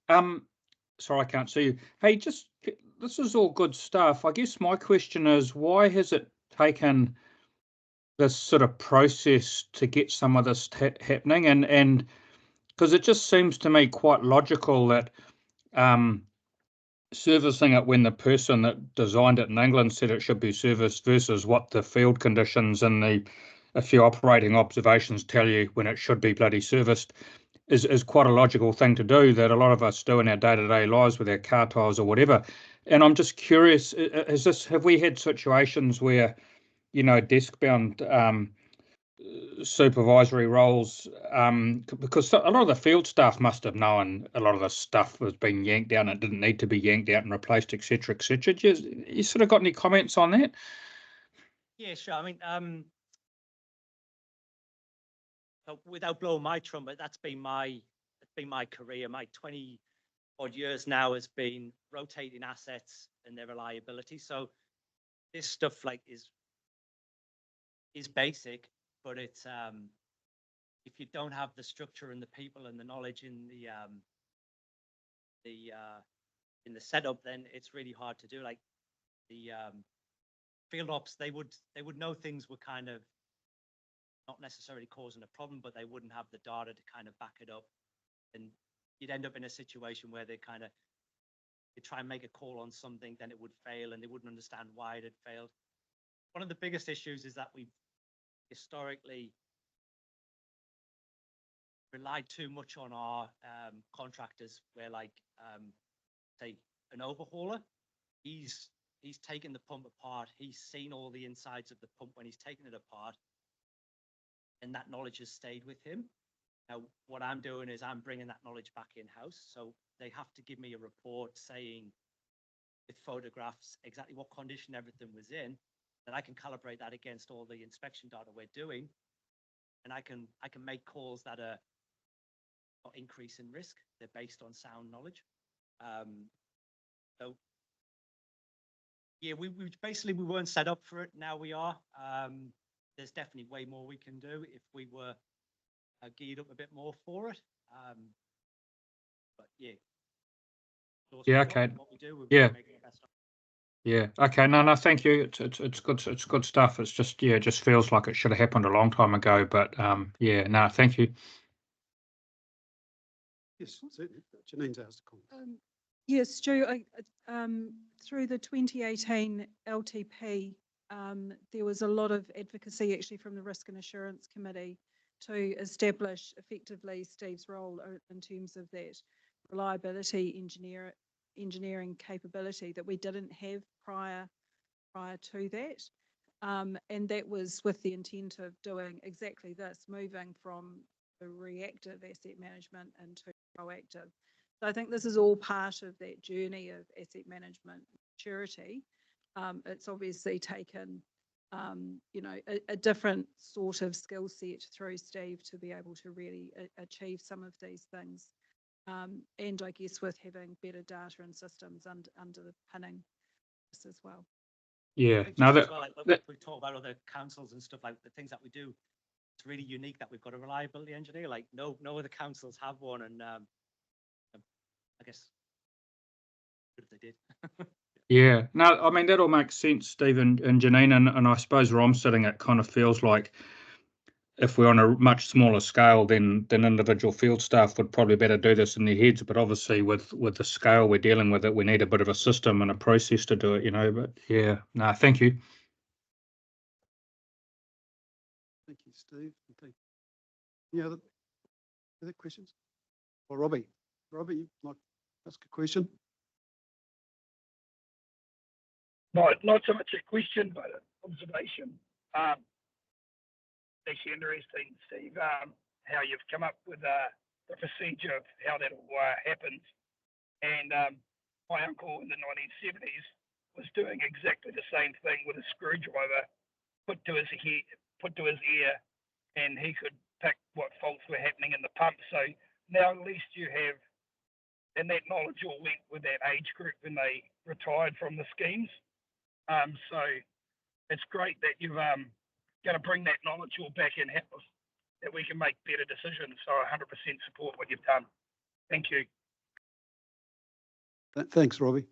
Sorry, I can't see you. Hey, this is all good stuff. I guess my question is, why has it taken this sort of process to get some of this happening? And because it just seems to me quite logical that servicing it when the person that designed it in England said it should be serviced versus what the field conditions and a few operating observations tell you when it should be bloody serviced is quite a logical thing to do that a lot of us do in our day-to-day lives with our car tires or whatever. And I'm just curious, have we had situations where, desk-bound supervisory roles, because a lot of the field staff must have known a lot of the stuff was being yanked out and it didn't need to be yanked out and replaced, et cetera, et cetera. You sort of got any comments on that? Yeah, sure. I mean, without blowing my trumpet, that's been my career. My 20 odd years now has been rotating assets and their reliability. So this stuff is basic, but it's if you don't have the structure and the people and the knowledge in the setup, then it's really hard to do. Like the field ops, they would know things were kind of not necessarily causing a problem, but they wouldn't have the data to kind of back it up. And you'd end up in a situation where they try and make a call on something, then it would fail and they wouldn't understand why it had failed. One of the biggest issues is that we've historically relied too much on our contractors, where say an overhauler, he's taken the pump apart, he's seen all the insides of the pump when he's taken it apart, and that knowledge has stayed with him. Now, what I'm doing is I'm bringing that knowledge back in-house, so they have to give me a report saying with photographs exactly what condition everything was in, then I can calibrate that against all the inspection data we're doing, and I can make calls that are not increase in risk. They're based on sound knowledge. So yeah, we basically we weren't set up for it. Now we are. There's definitely way more we can do if we were geared up a bit more for it. But yeah. Yeah, okay. What we do, we're Yeah. making the best of Yeah. Okay. No. Thank you. It's good. It's good stuff. It's just it just feels like it should have happened a long time ago. But yeah. No. Thank you. Yes, certainly. Janine's asked a comment. Yes, Stu, through the 2018 LTP, there was a lot of advocacy actually from the Risk and Assurance Committee to establish effectively Steve's role in terms of that reliability engineering capability that we didn't have prior to that. And that was with the intent of doing exactly this, moving from the reactive asset management into proactive. So I think this is all part of that journey of asset management maturity. It's obviously taken, a different sort of skill set through Steve to be able to really achieve some of these things. And I guess with having better data and systems underpinning this as well. Yeah. Just No. as well, like we talk about other councils and stuff, like the things that we do. It's really unique that we've got a reliability engineer. Like no other councils have one, and I guess good if they did. Yeah, no, I mean, that all makes sense, Stephen and Janine, and I suppose where I'm sitting, it kind of feels like if we're on a much smaller scale, then individual field staff would probably better do this in their heads. But obviously, with the scale we're dealing with, it we need a bit of a system and a process to do it, But yeah, no, thank you. Thank you, Steve. Any other questions? Or Robbie, you'd like to ask a question? Not so much a question, but an observation. Actually interesting, Steve, how you've come up with the procedure of how that all happens. And my uncle in the 1970s was doing exactly the same thing with a screwdriver put to his ear, and he could pick what faults were happening in the pump. So now at least you have, and that knowledge all went with that age group when they retired from the schemes. So it's great that you've going to bring that knowledge all back and help us, that we can make better decisions. So I 100% support what you've done. Thank you. Thanks, Robbie.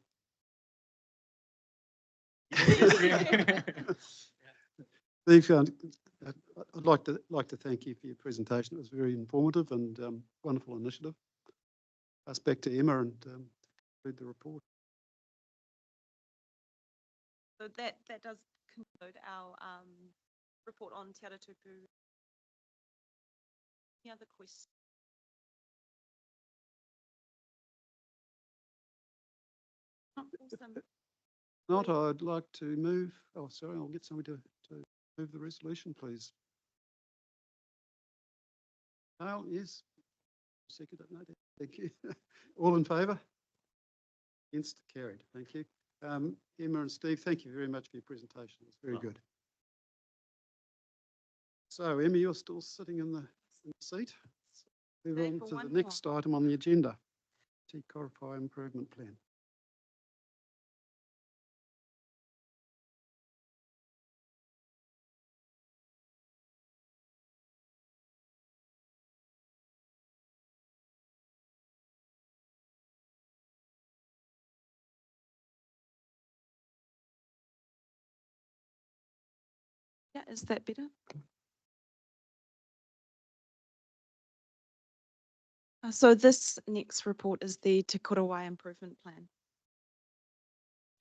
Steve, I'd like to thank you for your presentation. It was very informative and wonderful initiative. Pass back to Emma and read the report. So that does conclude our report on Te Aratupu. Any other questions? Awesome. Not, I'd like to move. Oh, sorry, I'll get somebody to move the resolution, please. Dale, yes. Second, no, thank you. All in favour? Against, carried. Thank you. Emma and Steve, thank you very much for your presentation. It's very good. So, Emma, you're still sitting in the seat. Move on to the next item on the agenda. Te Kōrewhai Improvement Plan. Yeah, is that better? So this next report is the Te Korawai Improvement Plan.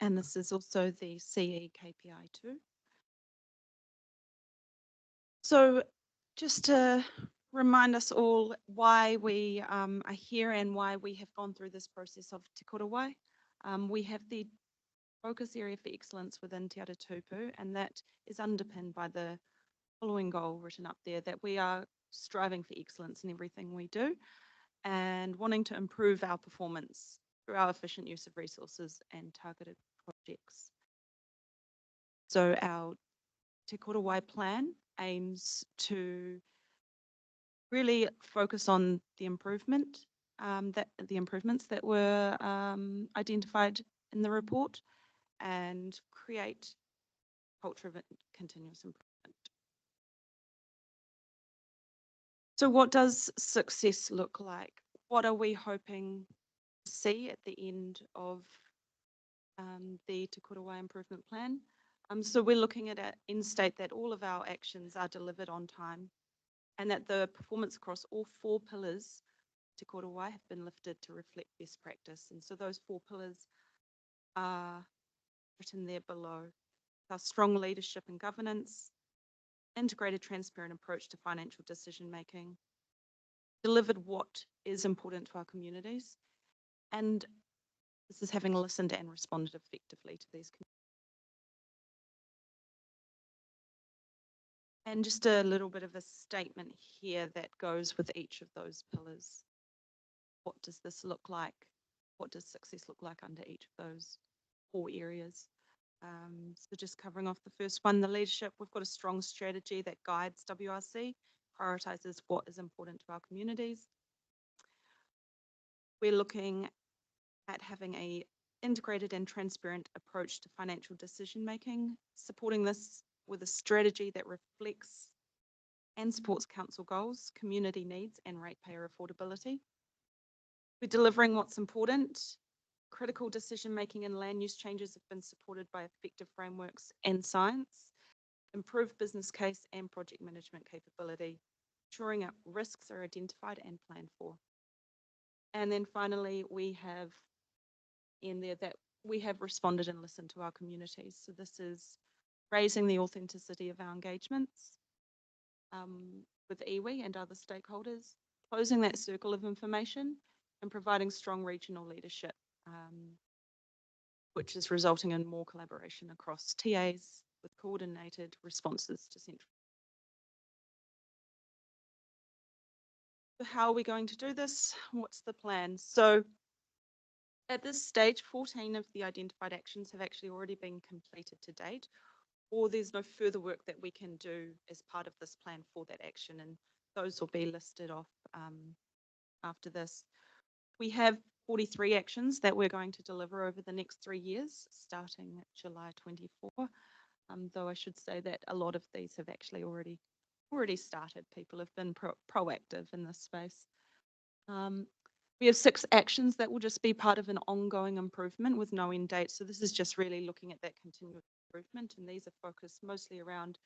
And this is also the CE KPI too. So just to remind us all why we are here and why we have gone through this process of Te Korawai. We have the focus area for excellence within Te Aratupu, and that is underpinned by the following goal written up there, that we are striving for excellence in everything we do and wanting to improve our performance through our efficient use of resources and targeted projects. So our Te Korawai plan aims to really focus on the improvements that were identified in the report and create culture of continuous improvement. So what does success look like? What are we hoping to see at the end of the Te Korawai Improvement Plan? So we're looking at an end state that all of our actions are delivered on time and that the performance across all 4 pillars Te Korawai have been lifted to reflect best practice. And so those 4 pillars are written there below. Our strong leadership and governance, integrated transparent approach to financial decision making, delivered what is important to our communities, and this is having listened and responded effectively to these communities. And just a little bit of a statement here that goes with each of those pillars. What does this look like? What does success look like under each of those 4 areas? So just covering off the first one, the leadership, we've got a strong strategy that guides WRC, prioritises what is important to our communities. We're looking at having a integrated and transparent approach to financial decision making, supporting this with a strategy that reflects and supports council goals, community needs, and ratepayer affordability. We're delivering what's important. Critical decision-making and land use changes have been supported by effective frameworks and science, improved business case and project management capability, ensuring that risks are identified and planned for. And then finally, we have in there that we have responded and listened to our communities. So this is raising the authenticity of our engagements with iwi and other stakeholders, closing that circle of information and providing strong regional leadership, which is resulting in more collaboration across TAs with coordinated responses to central. So how are we going to do this? What's the plan? So at this stage, 14 of the identified actions have actually already been completed to date, or there's no further work that we can do as part of this plan for that action, and those will be listed off after this. We have 43 actions that we're going to deliver over the next 3 years, starting July 24, though I should say that a lot of these have actually already started. People have been proactive in this space. We have 6 actions that will just be part of an ongoing improvement with no end date. So this is just really looking at that continuous improvement, and these are focused mostly around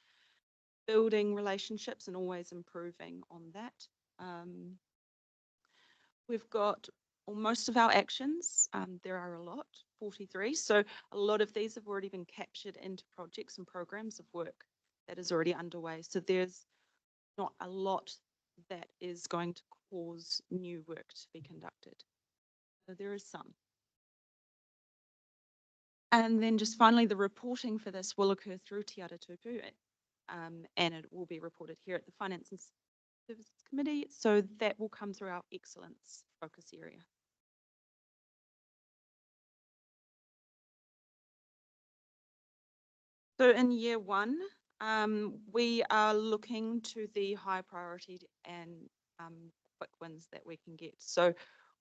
building relationships and always improving on that. We've got most of our actions, there are a lot, 43. So a lot of these have already been captured into projects and programs of work that is already underway. So there's not a lot that is going to cause new work to be conducted. So there is some. And then just finally, the reporting for this will occur through Te Aratupu, and it will be reported here at the Finance and Services Committee. So that will come through our excellence focus area. So in year 1, we are looking to the high priority and quick wins that we can get. So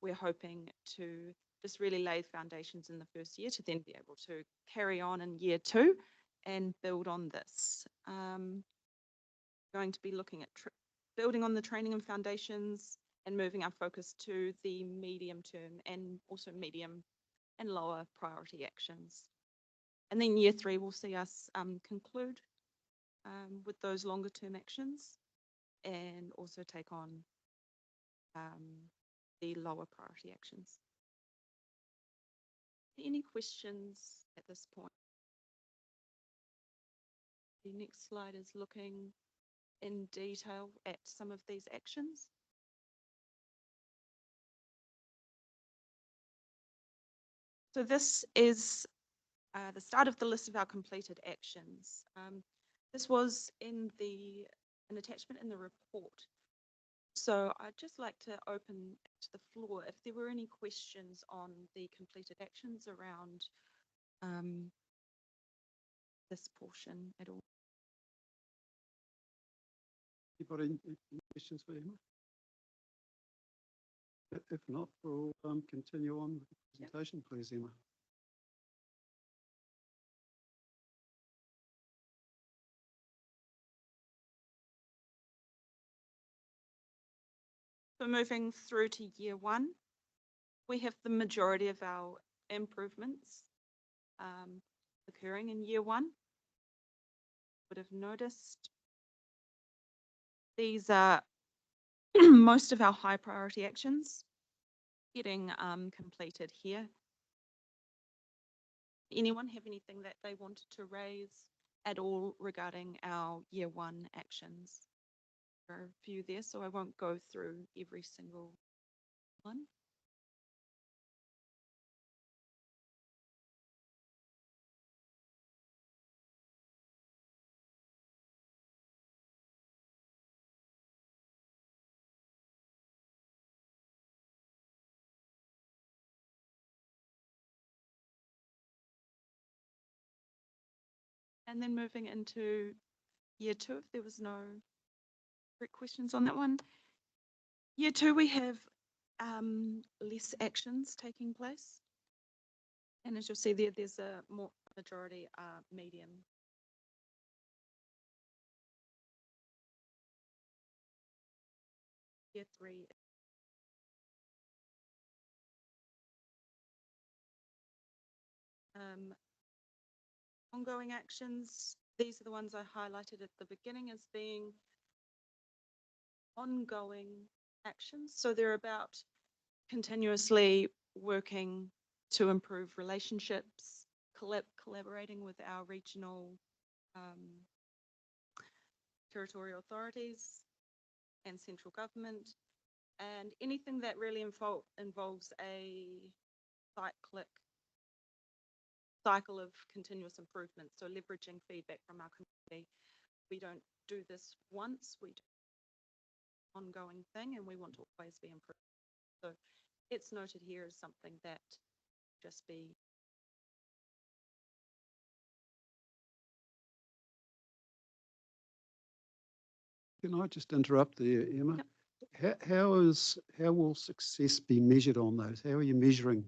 we're hoping to just really lay foundations in the first year to then be able to carry on in year 2 and build on this. Going to be looking at building on the training and foundations and moving our focus to the medium term and also medium and lower priority actions. And then year 3 will see us conclude with those longer term actions and also take on the lower priority actions. Any questions at this point? The next slide is looking in detail at some of these actions. So this is the start of the list of our completed actions. This was in an attachment in the report. So I'd just like to open to the floor if there were any questions on the completed actions around this portion at all. Anybody any questions for Emma? If not, we'll continue on with the presentation, please, Emma. So moving through to year one, we have the majority of our improvements occurring in year one. Would have noticed these are most of our high priority actions getting completed here. Anyone have anything that they wanted to raise at all regarding our year one actions? There are a few there, so I won't go through every single one. And then moving into year two, if there was no direct questions on that one. Year two, we have less actions taking place. And as you'll see there, there's a more majority medium. Year three. Ongoing actions, these are the ones I highlighted at the beginning as being ongoing actions. So they're about continuously working to improve relationships, collaborating with our regional territorial authorities and central government, and anything that really involves a cycle of continuous improvement. So leveraging feedback from our community. We don't do this once, we do an ongoing thing, and we want to always be improved. So it's noted here as something that just be. Can I just interrupt there, Emma? Yep. How will success be measured on those? How are you measuring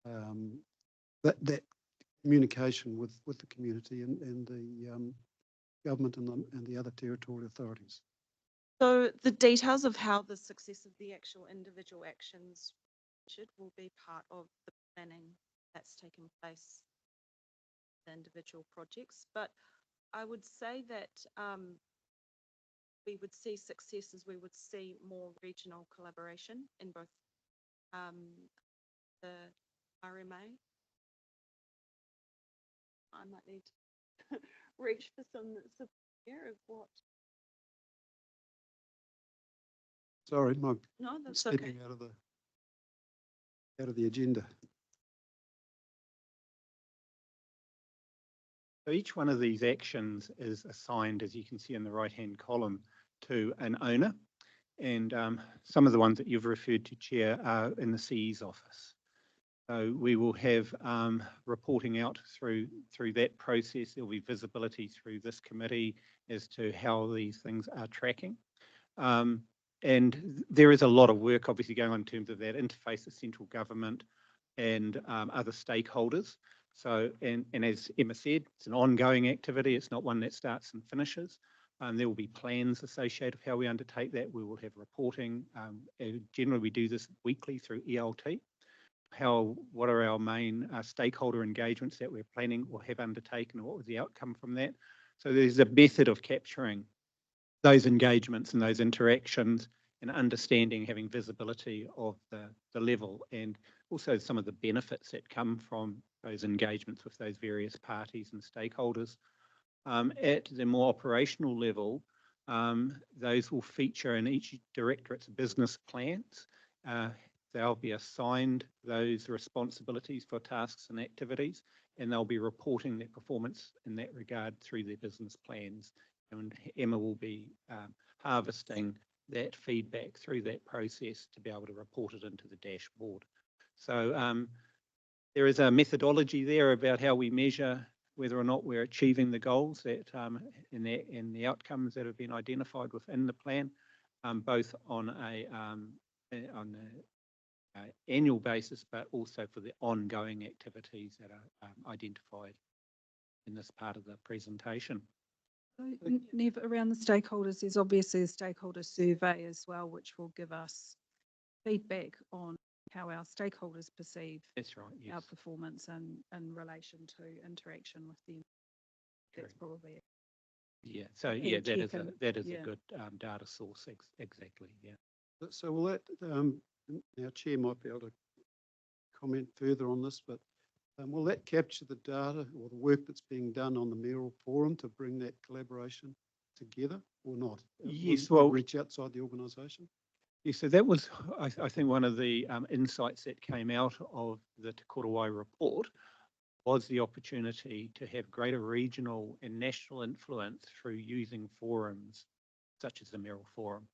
that communication with the community and the government and the other territorial authorities? So the details of how the success of the actual individual actions will be part of the planning that's taking place in individual projects. But I would say that we would see success as we would see more regional collaboration in both the RMA. I might need to reach for some support here of what. Sorry, No, that's stepping okay. out of the agenda. So each one of these actions is assigned, as you can see in the right-hand column, to an owner. And some of the ones that you've referred to, Chair, are in the CE's office. So we will have reporting out through that process. There'll be visibility through this committee as to how these things are tracking. And there is a lot of work obviously going on in terms of that interface with central government and other stakeholders. So, and as Emma said, it's an ongoing activity. It's not one that starts and finishes. There will be plans associated with how we undertake that. We will have reporting. Generally, we do this weekly through ELT. What are our main stakeholder engagements that we're planning or have undertaken, or what was the outcome from that? So there's a method of capturing those engagements and those interactions and understanding, having visibility of the level, and also some of the benefits that come from those engagements with those various parties and stakeholders. At the more operational level, those will feature in each directorate's business plans. They'll be assigned those responsibilities for tasks and activities, and they'll be reporting their performance in that regard through their business plans. And Emma will be harvesting that feedback through that process to be able to report it into the dashboard. So there is a methodology there about how we measure whether or not we're achieving the goals that and the outcomes that have been identified within the plan, both on an annual basis, but also for the ongoing activities that are identified in this part of the presentation. So, Nev, around the stakeholders, there's obviously a stakeholder survey as well, which will give us feedback on how our stakeholders perceive That's right, yes. our performance and in relation to interaction with them. That's probably it. Yeah, so And yeah, that is checking, a good data source, exactly, yeah. So will that, our chair might be able to comment further on this, but will that capture the data or the work that's being done on the mayoral forum to bring that collaboration together or not? Yes, Will it well, reach outside the organisation? yeah, so that was, I think, one of the insights that came out of the Te Korowai report was the opportunity to have greater regional and national influence through using forums such as the Mayoral Forum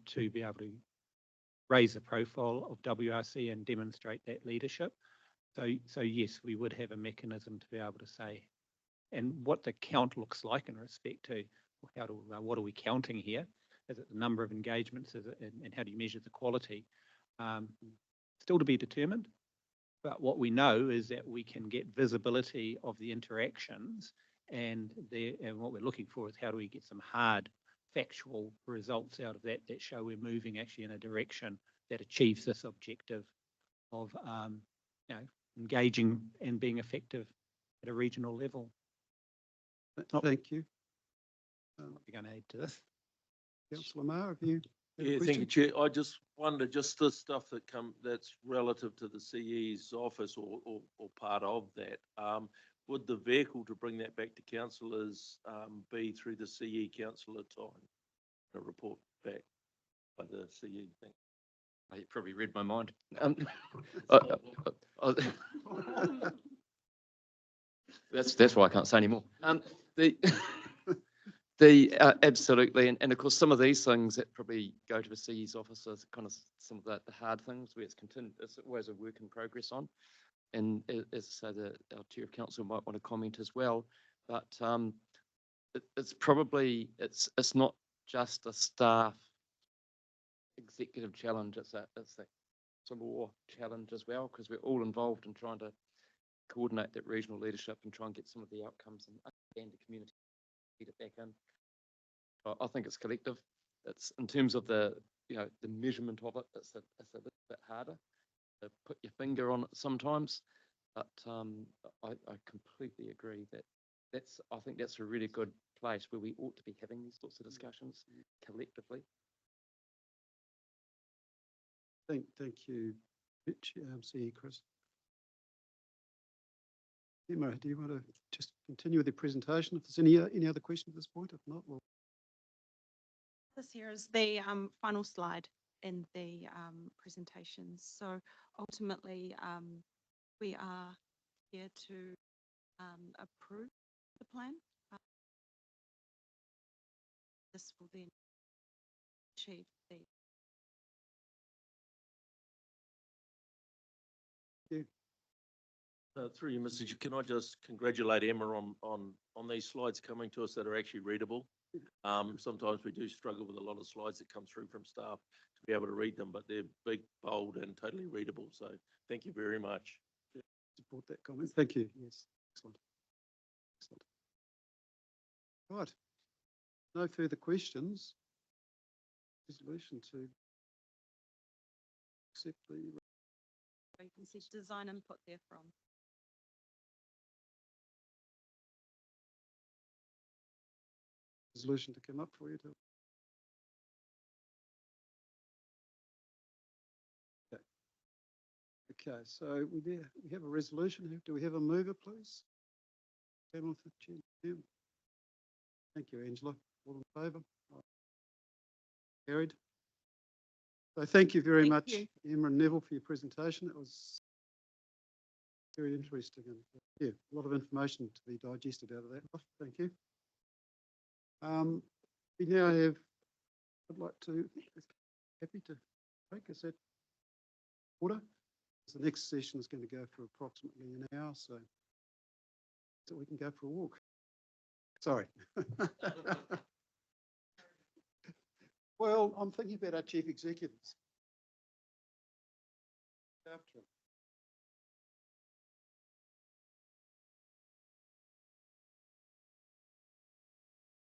to be able to raise the profile of WRC and demonstrate that leadership. So yes, we would have a mechanism to be able to say, and what the count looks like in respect to what are we counting here? Is it the number of engagements? Is it, and how do you measure the quality? Still to be determined. But what we know is that we can get visibility of the interactions, and what we're looking for is how do we get some hard factual results out of that show we're moving actually in a direction that achieves this objective of engaging and being effective at a regional level. Thank you. What are you going to add to this? Councillor Maher, have you? Yeah, thank you, Chair. I just wonder, just the stuff that's relative to the CE's office or part of that, would the vehicle to bring that back to councillors be through the CE council at time? A report back by the CE thing. You probably read my mind. That's why I can't say anymore. Absolutely, and of course some of these things that probably go to the CE's office are kind of some of the hard things where it's always a work in progress on. And as I say, our chair of council might want to comment as well. But it's probably it's not just a staff executive challenge. It's a law challenge as well, because we're all involved in trying to coordinate that regional leadership and try and get some of the outcomes and understand the community, get it back in. I think it's collective. It's in terms of the measurement of it. It's a little bit harder to put your finger on it sometimes, but I completely agree that I think that's a really good place where we ought to be having these sorts of discussions collectively. Thank you, Rich, CE Chris. Emma, do you want to just continue with the presentation? If there's any other questions at this point, if not, we'll. This here is the final slide in the presentations. So ultimately, we are here to approve the plan. This will then achieve the. Through your message, can I just congratulate Emma on these slides coming to us that are actually readable? Sometimes we do struggle with a lot of slides that come through from staff to be able to read them, but they're big, bold, and totally readable. So thank you very much. Support that comment. Thank you. Yes, excellent. Excellent. Right. No further questions. Resolution to accept the. You can see design input there from. Resolution to come up for you to Okay, so we have a resolution. Do we have a mover, please? Pamela Fitzgerald. Yeah. Thank you, Angela. All in favour? Carried. So thank you very Thank much, you. Emma and Neville, for your presentation. It was very interesting and yeah, a lot of information to be digested out of that. Thank you. We now have, I'd like to, happy to break, is that order? The next session is going to go for approximately an hour, so we can go for a walk. Sorry. Well, I'm thinking about our chief executives. After him.